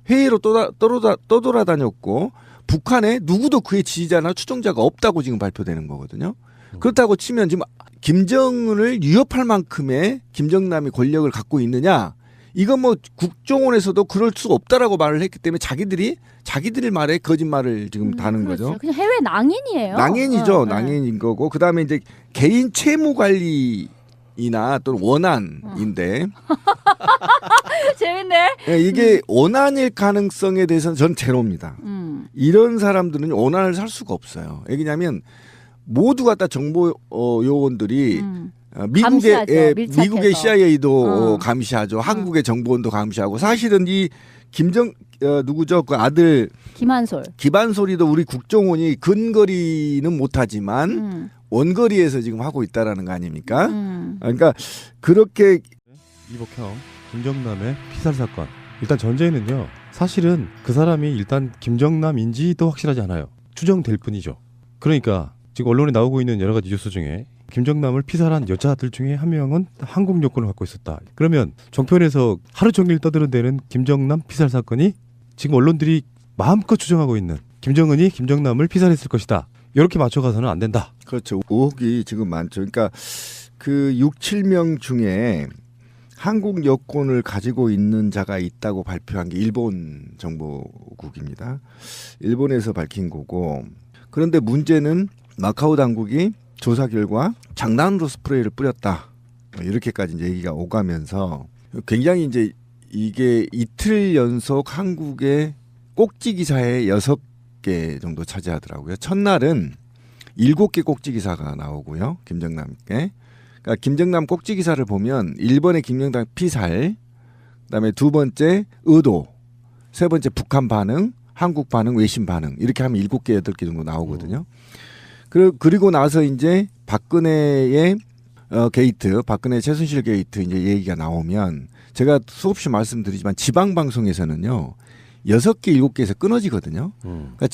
회의로 떠돌아다녔고 북한에 누구도 그의 지지자나 추종자가 없다고 지금 발표되는 거거든요. 그렇다고 치면 지금 김정은을 위협할 만큼의 김정남이 권력을 갖고 있느냐? 이건 뭐 국정원에서도 그럴 수 없다라고 말을 했기 때문에 자기들의 말에 거짓말을 지금 다는 그렇죠. 거죠. 그냥 해외 낭인이에요. 낭인이죠. 낭인인 거고 그다음에 이제 개인 채무 관리이나 또는 원한인데 재밌네. 이게 원한일 가능성에 대해서는 전 제로입니다. 이런 사람들은 원한을 살 수가 없어요. 왜냐하면 모두 갖다 정보 요원들이 미국의 CIA도 감시하죠. 한국의 정보원도 감시하고 사실은 이 누구죠? 그 아들 김한솔이도 우리 국정원이 근거리는 못하지만 원거리에서 지금 하고 있다라는 거 아닙니까? 그러니까 그렇게 이복형 김정남의 피살 사건. 일단 전제는요. 사실은 그 사람이 일단 김정남인지도 확실하지 않아요. 추정될 뿐이죠. 그러니까 지금 언론에 나오고 있는 여러 가지 뉴스 중에 김정남을 피살한 여자들 중에 한 명은 한국 여권을 갖고 있었다. 그러면 정편에서 하루 종일 떠드는 김정남 피살 사건이 지금 언론들이 마음껏 추정하고 있는 김정은이 김정남을 피살했을 것이다. 이렇게 맞춰가서는 안 된다. 그렇죠. 의혹이 지금 많죠. 그러니까 그 6, 7명 중에 한국 여권을 가지고 있는 자가 있다고 발표한 게 일본 정보국입니다. 일본에서 밝힌 거고. 그런데 문제는 마카오 당국이 조사 결과 장난으로 스프레이를 뿌렸다. 이렇게까지 이제 얘기가 오가면서 굉장히 이제 이게 이틀 연속 한국의 꼭지 기사에 6개 정도 차지하더라고요. 첫날은 7개 꼭지 기사가 나오고요. 김정남께. 그러니까 김정남 꼭지 기사를 보면 1번에 김정남 피살, 그다음에 2번째 의도, 3번째 북한 반응, 한국 반응, 외신 반응 이렇게 하면 7개, 8개 정도 나오거든요. 그리고 나서 이제 박근혜의 게이트, 박근혜 최순실 게이트 이제 얘기가 나오면 제가 수없이 말씀드리지만 지방 방송에서는요 6개, 7개에서 끊어지거든요. 그러니까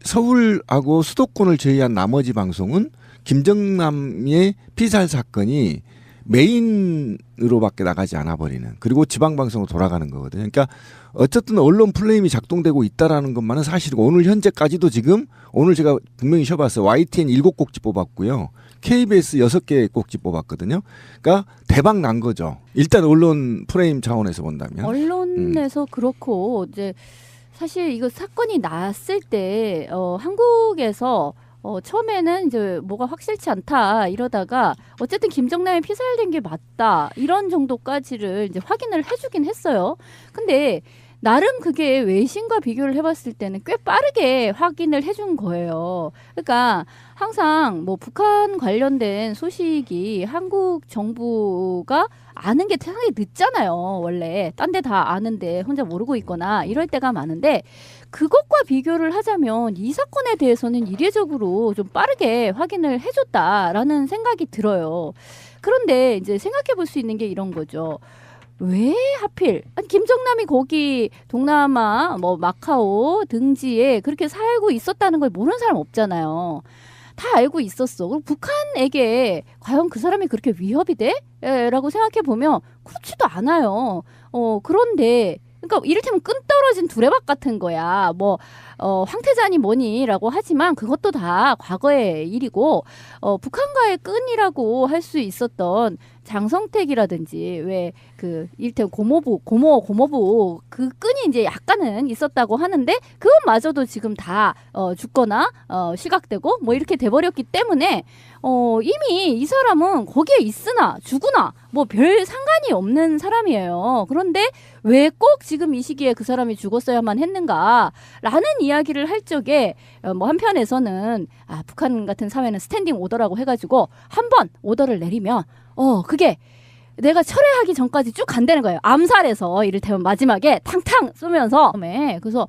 서울하고 수도권을 제외한 나머지 방송은 김정남의 피살 사건이 메인으로밖에 나가지 않아 버리는 그리고 지방 방송으로 돌아가는 거거든요. 그러니까 어쨌든 언론 플레임이 작동되고 있다라는 것만은 사실이고 오늘 현재까지도 지금 오늘 제가 분명히 쉬어봤어요. YTN 7꼭지 뽑았고요. KBS 6개 꼭지 뽑았거든요. 그러니까 대박 난 거죠. 일단 언론 프레임 차원에서 본다면. 언론에서 그렇고 이제 사실 이거 사건이 났을 때 한국에서 처음에는 이제 뭐가 확실치 않다 이러다가 어쨌든 김정남이 피살된 게 맞다 이런 정도까지를 이제 확인을 해주긴 했어요. 근데 나름 그게 외신과 비교를 해봤을 때는 꽤 빠르게 확인을 해준 거예요. 그러니까 항상 뭐 북한 관련된 소식이 한국 정부가 아는 게 상당히 늦잖아요. 원래 딴 데 다 아는데 혼자 모르고 있거나 이럴 때가 많은데 그것과 비교를 하자면 이 사건에 대해서는 이례적으로 좀 빠르게 확인을 해줬다라는 생각이 들어요. 그런데 이제 생각해 볼 수 있는 게 이런 거죠. 왜 하필 아니, 김정남이 거기 동남아 뭐 마카오 등지에 그렇게 살고 있었다는 걸 모르는 사람 없잖아요. 다 알고 있었어. 그럼 북한에게 과연 그 사람이 그렇게 위협이 돼? 라고 생각해 보면 그렇지도 않아요. 그런데 그러니까 이를테면 끈 떨어진 두레박 같은 거야. 뭐 황태자니 뭐니라고 하지만 그것도 다 과거의 일이고 북한과의 끈이라고 할 수 있었던 장성택이라든지 왜 그 이를테면 고모부 그 끈이 이제 약간은 있었다고 하는데 그것마저도 지금 다 죽거나 실각되고 뭐 이렇게 돼버렸기 때문에 이미 이 사람은 거기에 있으나 죽으나 뭐 별 상관이 없는 사람이에요. 그런데 왜 꼭 지금 이 시기에 그 사람이 죽었어야만 했는가라는 이야기를 할 적에 뭐 한편에서는 북한 같은 사회는 스탠딩 오더라고 해가지고 한번 오더를 내리면 그게 내가 철회하기 전까지 쭉 간다는 거예요. 암살해서 이를테면 마지막에 탕탕 쏘면서 그래서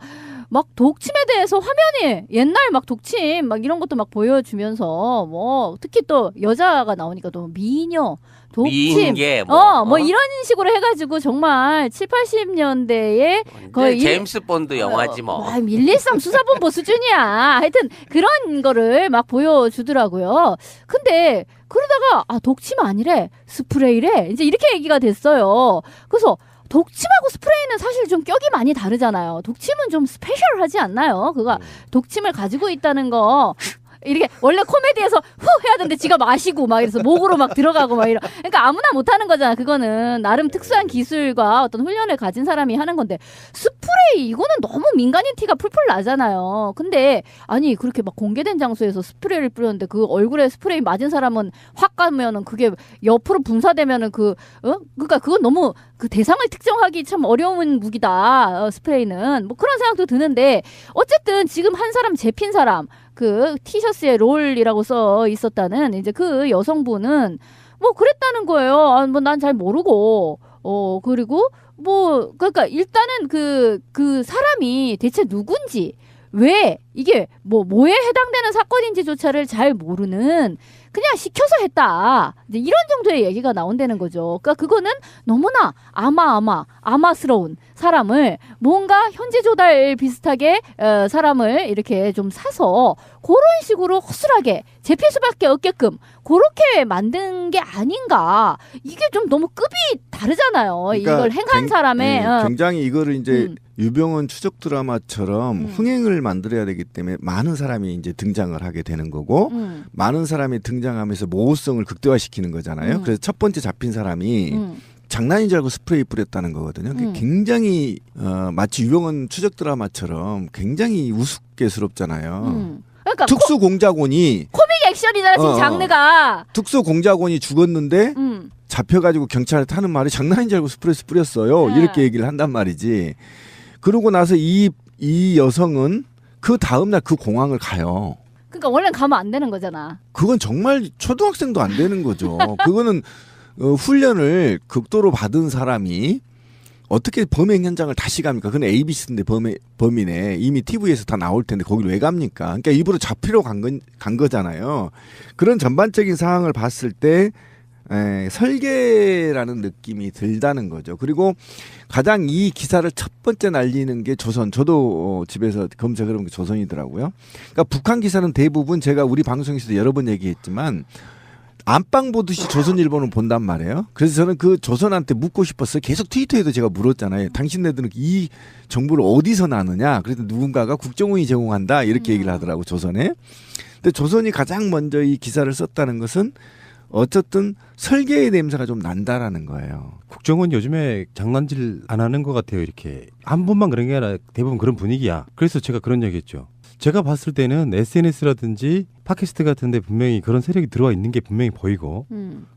막 독침에 대해서 화면이 옛날 막 독침 막 이런 것도 막 보여주면서 뭐 특히 또 여자가 나오니까 또 미녀 독침 미인계 뭐 이런 식으로 해가지고 정말 7, 80년대에 거의 제임스 본드 영화지 뭐. 113 수사본부 수준이야. 하여튼 그런 거를 막 보여주더라고요. 근데 그러다가 독침 아니래 스프레이래 이제 이렇게 얘기가 됐어요. 그래서 독침하고 스프레이는 사실 좀 격이 많이 다르잖아요. 독침은 좀 스페셜하지 않나요? 그가 독침을 가지고 있다는 거 이렇게 원래 코미디에서 후 해야 되는데 지가 마시고 막 이래서 목으로 막 들어가고 막 이런. 그러니까 아무나 못하는 거잖아. 그거는 나름 특수한 기술과 어떤 훈련을 가진 사람이 하는 건데 스프레이 이거는 너무 민간인 티가 풀풀 나잖아요. 근데 아니 그렇게 막 공개된 장소에서 스프레이를 뿌렸는데 그 얼굴에 스프레이 맞은 사람은 확 가면은 그게 옆으로 분사되면은 그러니까 그건 너무 그 대상을 특정하기 참 어려운 무기다. 스프레이는 뭐 그런 생각도 드는데 어쨌든 지금 한 사람 잡힌 사람 그 티셔츠에 롤이라고 써 있었다는 이제 그 여성분은 뭐 그랬다는 거예요. 뭐 난 잘 모르고 그리고 뭐 그러니까 일단은 그 사람이 대체 누군지 왜 이게 뭐에 해당되는 사건인지조차를 잘 모르는 그냥 시켜서 했다. 이제 이런 정도의 얘기가 나온다는 거죠. 그러니까 그거는 너무나 아마스러운 사람을 뭔가 현지 조달 비슷하게 사람을 이렇게 좀 사서 그런 식으로 허술하게 제필 수밖에 없게끔 그렇게 만든 게 아닌가. 이게 좀 너무 급이 다르잖아요. 그러니까 이걸 행한 사람의 굉장히 이거를 이제 유병헌 추적 드라마처럼 흥행을 만들어야 되기 때문에 많은 사람이 이제 등장을 하게 되는 거고 많은 사람이 등장하면서 모호성을 극대화시키는 거잖아요. 그래서 첫 번째 잡힌 사람이 장난인 줄 알고 스프레이 뿌렸다는 거거든요. 굉장히 마치 유병헌 추적 드라마처럼 굉장히 우스꽝스럽잖아요. 그러니까 특수 공작원이 코믹 액션이잖아 지금 장르가. 특수 공작원이 죽었는데 잡혀가지고 경찰에 타는 말이 장난인 줄 알고 스프레이 뿌렸어요. 네. 이렇게 얘기를 한단 말이지. 그러고 나서 이 여성은 그 다음날 그 공항을 가요. 그러니까 원래는 가면 안 되는 거잖아. 그건 정말 초등학생도 안 되는 거죠. 그거는 훈련을 극도로 받은 사람이 어떻게 범행 현장을 다시 갑니까? 그건 ABC인데 범인에 이미 TV에서 다 나올 텐데 거길 왜 갑니까? 그러니까 일부러 잡히러 간 거잖아요. 그런 전반적인 상황을 봤을 때 설계라는 느낌이 들다는 거죠. 그리고 가장 이 기사를 첫 번째 날리는 게 조선. 저도 집에서 검색을 해본 게 조선이더라고요. 그러니까 북한 기사는 대부분 제가 우리 방송에서도 여러 번 얘기했지만 안방 보듯이 조선일보는 본단 말이에요. 그래서 저는 그 조선한테 묻고 싶었어요. 계속 트위터에도 제가 물었잖아요. 당신네들은 이 정보를 어디서 나느냐. 그래서 누군가가 국정원이 제공한다. 이렇게 얘기를 하더라고 조선에. 근데 조선이 가장 먼저 이 기사를 썼다는 것은 어쨌든 설계의 냄새가 좀 난다라는 거예요. 국정원 요즘에 장난질 안 하는 것 같아요. 이렇게 한 번만 그런 게 아니라 대부분 그런 분위기야. 그래서 제가 그런 얘기했죠. 제가 봤을 때는 SNS라든지 팟캐스트 같은데 분명히 그런 세력이 들어와 있는 게 분명히 보이고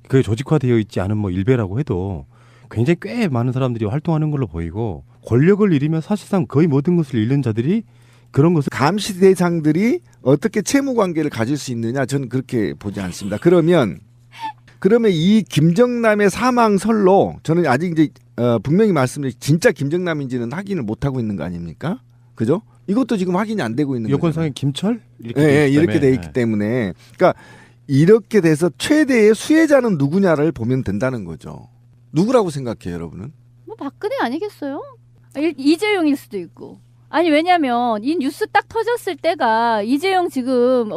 그게 조직화되어 있지 않은 뭐 일베라고 해도 굉장히 꽤 많은 사람들이 활동하는 걸로 보이고 권력을 잃으면 사실상 거의 모든 것을 잃는 자들이 그런 것을 감시 대상들이 어떻게 채무 관계를 가질 수 있느냐 저는 그렇게 보지 않습니다. 그러면 이 김정남의 사망설로 저는 아직 이제 분명히 말씀드린 진짜 김정남인지는 확인을 못 하고 있는 거 아닙니까? 그죠? 이것도 지금 확인이 안 되고 있는 거예요. 여권상의 김철 이렇게 돼 있기 때문에 그러니까 이렇게 돼서 최대의 수혜자는 누구냐를 보면 된다는 거죠. 누구라고 생각해요, 여러분은? 뭐 박근혜 아니겠어요? 이재용일 수도 있고. 아니 왜냐면 이 뉴스 딱 터졌을 때가 이재용 지금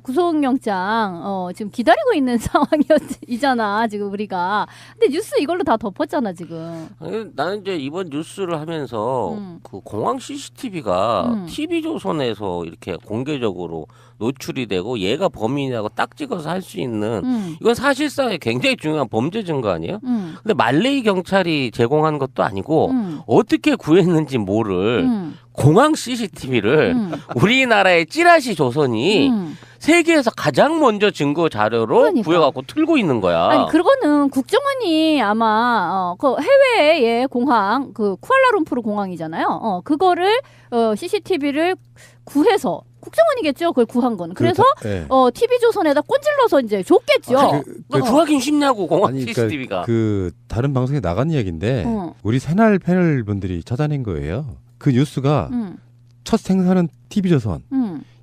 구속영장 지금 기다리고 있는 상황이잖아 지금 우리가. 근데 뉴스 이걸로 다 덮었잖아 지금. 나는 이제 이번 뉴스를 하면서 그 공항 CCTV가 TV조선에서 이렇게 공개적으로 노출이 되고 얘가 범인이라고 딱 찍어서 할 수 있는 이건 사실상 굉장히 중요한 범죄 증거 아니에요? 근데 말레이 경찰이 제공한 것도 아니고 어떻게 구했는지 모를 공항 CCTV를 우리나라의 찌라시 조선이 세계에서 가장 먼저 증거 자료로 그러니까. 구해갖고 틀고 있는 거야. 아니 그거는 국정원이 아마 그 해외의 공항 그 쿠알라룸푸르 공항이잖아요. 그거를 CCTV를 구해서 국정원이겠죠. 그걸 구한 건. 그래서 네. TV조선에다 꼰질러서 이제 줬겠죠. 구하긴 쉽냐고 공항 아니, CCTV가. 그 다른 방송에 나간 이야기인데 우리 새날 패널 분들이 찾아낸 거예요. 그 뉴스가 첫 생산은 TV조선.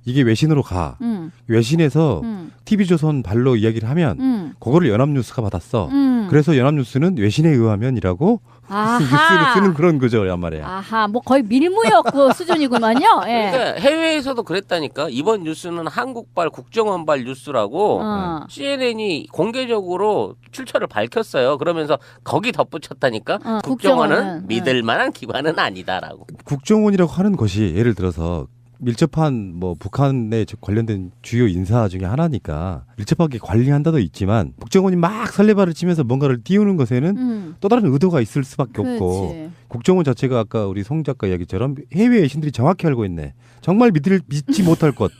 이게 외신으로 가. 외신에서 TV조선 발로 이야기를 하면 그거를 연합뉴스가 받았어. 그래서 연합뉴스는 외신에 의하면이라고 뉴스를 쓰는 그런 거죠, 말이야. 아하, 뭐 거의 밀무역 그 수준이구만요. 예. 그러니까 해외에서도 그랬다니까. 이번 뉴스는 한국발 국정원발 뉴스라고 CNN이 공개적으로 출처를 밝혔어요. 그러면서 거기 덧붙였다니까. 국정원은 믿을 만한 기관은 아니다라고. 국정원이라고 하는 것이 예를 들어서 밀접한 뭐 북한에 관련된 주요 인사 중에 하나니까 밀접하게 관리한다도 있지만 국정원이 막 설레발을 치면서 뭔가를 띄우는 것에는 또 다른 의도가 있을 수밖에 없고 국정원 자체가 아까 우리 송 작가 이야기처럼 해외 외신들이 정확히 알고 있네. 정말 믿지 못할 것.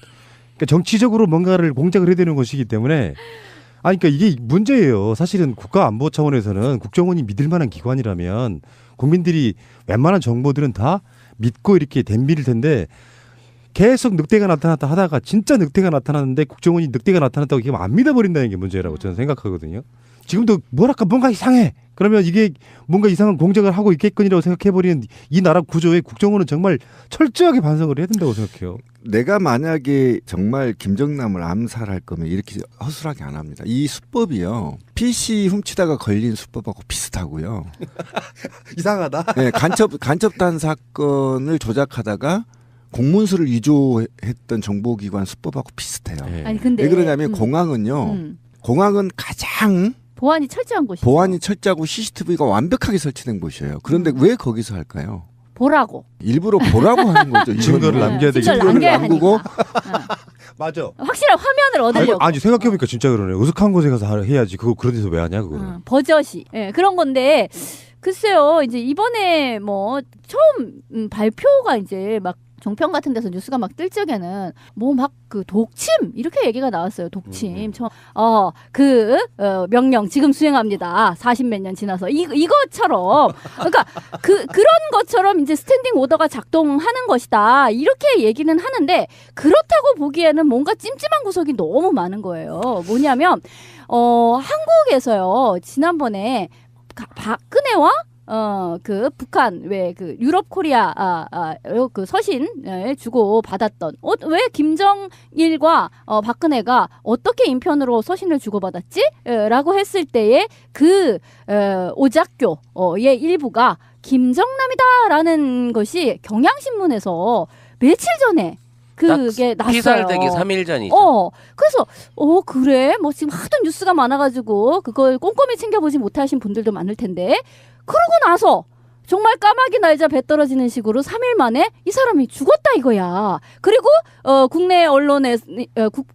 그러니까 정치적으로 뭔가를 공작을 해야 되는 것이기 때문에 그러니까 이게 문제예요. 사실은 국가안보 차원에서는 국정원이 믿을 만한 기관이라면 국민들이 웬만한 정보들은 다 믿고 이렇게 덤빌 텐데 계속 늑대가 나타났다 하다가 진짜 늑대가 나타났는데 국정원이 늑대가 나타났다고 안 믿어버린다는 게 문제라고 저는 생각하거든요. 지금도 뭐랄까 뭔가 이상해. 그러면 이게 뭔가 이상한 공작을 하고 있겠거니라고 생각해버리는 이 나라 구조에 국정원은 정말 철저하게 반성을 해야 된다고 생각해요. 내가 만약에 정말 김정남을 암살할 거면 이렇게 허술하게 안 합니다. 이 수법이요. PC 훔치다가 걸린 수법하고 비슷하고요. 이상하다. 네, 간첩단 사건을 조작하다가 공문서를 위조했던 정보기관 수법하고 비슷해요. 네. 아니 근데 왜 그러냐면 공항은요. 공항은 가장 보안이 철저한 곳이죠. 보안이 철저하고 CCTV가 완벽하게 설치된 곳이에요. 그런데 왜 거기서 할까요? 보라고. 일부러 보라고 하는 거죠. 이거는. 증거를 남겨야 되기 증거를 증거를 남겨야 남기고 맞아. 확실한 화면을 얻으려고. 아니 생각해보니까 진짜 그러네. 으슥한 곳에 가서 해야지. 그거 그런 데서 왜 하냐 그거는. 버젓이 그런 건데 글쎄요. 이제 이번에 뭐 처음 발표가 이제 막 종편 같은 데서 뉴스가 막 뜰 적에는 뭐 막 그 독침 이렇게 얘기가 나왔어요. 독침. 명령 지금 수행합니다. 40몇 년 지나서 이것처럼 그러니까 그런 것처럼 이제 스탠딩 오더가 작동하는 것이다. 이렇게 얘기는 하는데 그렇다고 보기에는 뭔가 찜찜한 구석이 너무 많은 거예요. 뭐냐면 한국에서요. 지난번에 박근혜와 그 북한 왜 그 유럽 코리아 그 서신을 주고 받았던 왜 김정일과 박근혜가 어떻게 인편으로 서신을 주고 받았지? 라고 했을 때에 그 오작교의 일부가 김정남이다라는 것이 경향신문에서 며칠 전에 그게 났어요. 피살되기 3일 전이죠. 그래서 그래 뭐 지금 하도 뉴스가 많아가지고 그걸 꼼꼼히 챙겨보지 못하신 분들도 많을 텐데 그러고 나서 정말 까마귀 날자 배 떨어지는 식으로 3일 만에 이 사람이 죽었다 이거야. 그리고 국내 언론에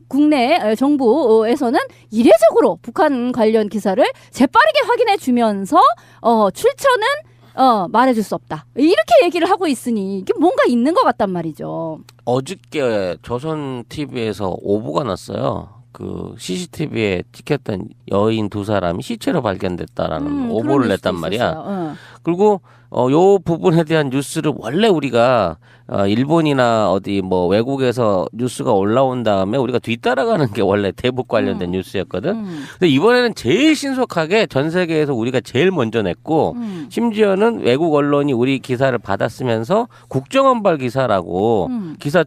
국내 정부에서는 이례적으로 북한 관련 기사를 재빠르게 확인해 주면서 출처는 말해줄 수 없다. 이렇게 얘기를 하고 있으니 이게 뭔가 있는 것 같단 말이죠. 어저께 조선 TV에서 오보가 났어요. 그 CCTV에 찍혔던 여인 2사람이 시체로 발견됐다라는 오보를 냈단 말이야. 그리고 요 부분에 대한 뉴스를 원래 우리가 일본이나 어디 뭐 외국에서 뉴스가 올라온 다음에 우리가 뒤따라가는 게 원래 대북 관련된 뉴스였거든. 근데 이번에는 제일 신속하게 전 세계에서 우리가 제일 먼저 냈고 심지어는 외국 언론이 우리 기사를 받았으면서 국정원발 기사라고 기사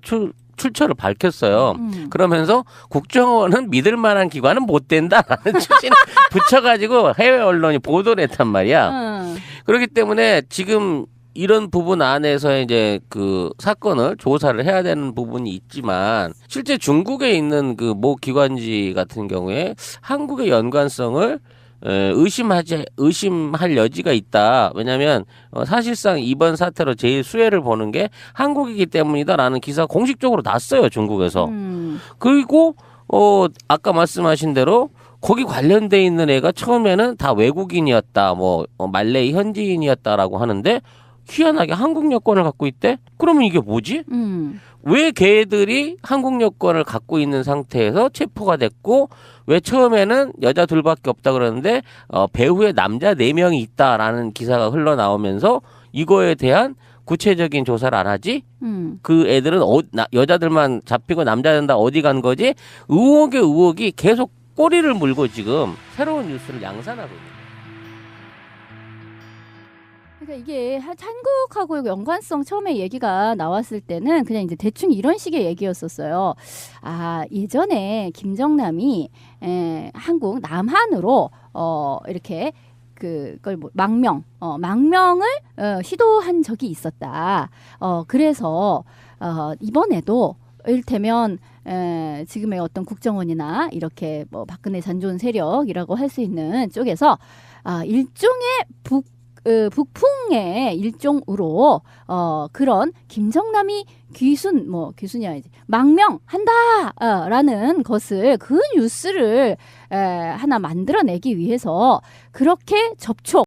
출처를 밝혔어요. 그러면서 국정원은 믿을 만한 기관은 못 된다라는 취지를 붙여가지고 해외 언론이 보도를 했단 말이야. 그렇기 때문에 지금 이런 부분 안에서 이제 그 사건을 조사를 해야 되는 부분이 있지만 실제 중국에 있는 그 모 기관지 같은 경우에 한국의 연관성을 의심할 여지가 있다. 왜냐하면 사실상 이번 사태로 제일 수혜를 보는 게 한국이기 때문이다라는 기사가 공식적으로 났어요. 중국에서. 그리고 아까 말씀하신 대로 거기 관련돼 있는 애가 처음에는 다 외국인이었다. 말레이 현지인이었다라고 하는데 희한하게 한국 여권을 갖고 있대? 그러면 이게 뭐지? 왜 걔들이 한국 여권을 갖고 있는 상태에서 체포가 됐고 왜 처음에는 여자 둘밖에 없다 그러는데 배후에 남자 4명이 있다라는 기사가 흘러나오면서 이거에 대한 구체적인 조사를 안 하지? 그 애들은 여자들만 잡히고 남자들은 다 어디 간 거지? 의혹이 계속 꼬리를 물고 지금 새로운 뉴스를 양산하고 있는. 그러니까 이게 한국하고 연관성 처음에 얘기가 나왔을 때는 그냥 이제 대충 이런 식의 얘기였었어요. 예전에 김정남이 한국 남한으로 이렇게 그걸 망명을 시도한 적이 있었다. 그래서 이번에도 이를테면 지금의 어떤 국정원이나 이렇게 박근혜 잔존 세력이라고 할 수 있는 쪽에서 일종의 북풍의 일종으로 그런 김정남이 귀순이 아니지 망명한다라는 것을 그 뉴스를 하나 만들어내기 위해서 그렇게 접촉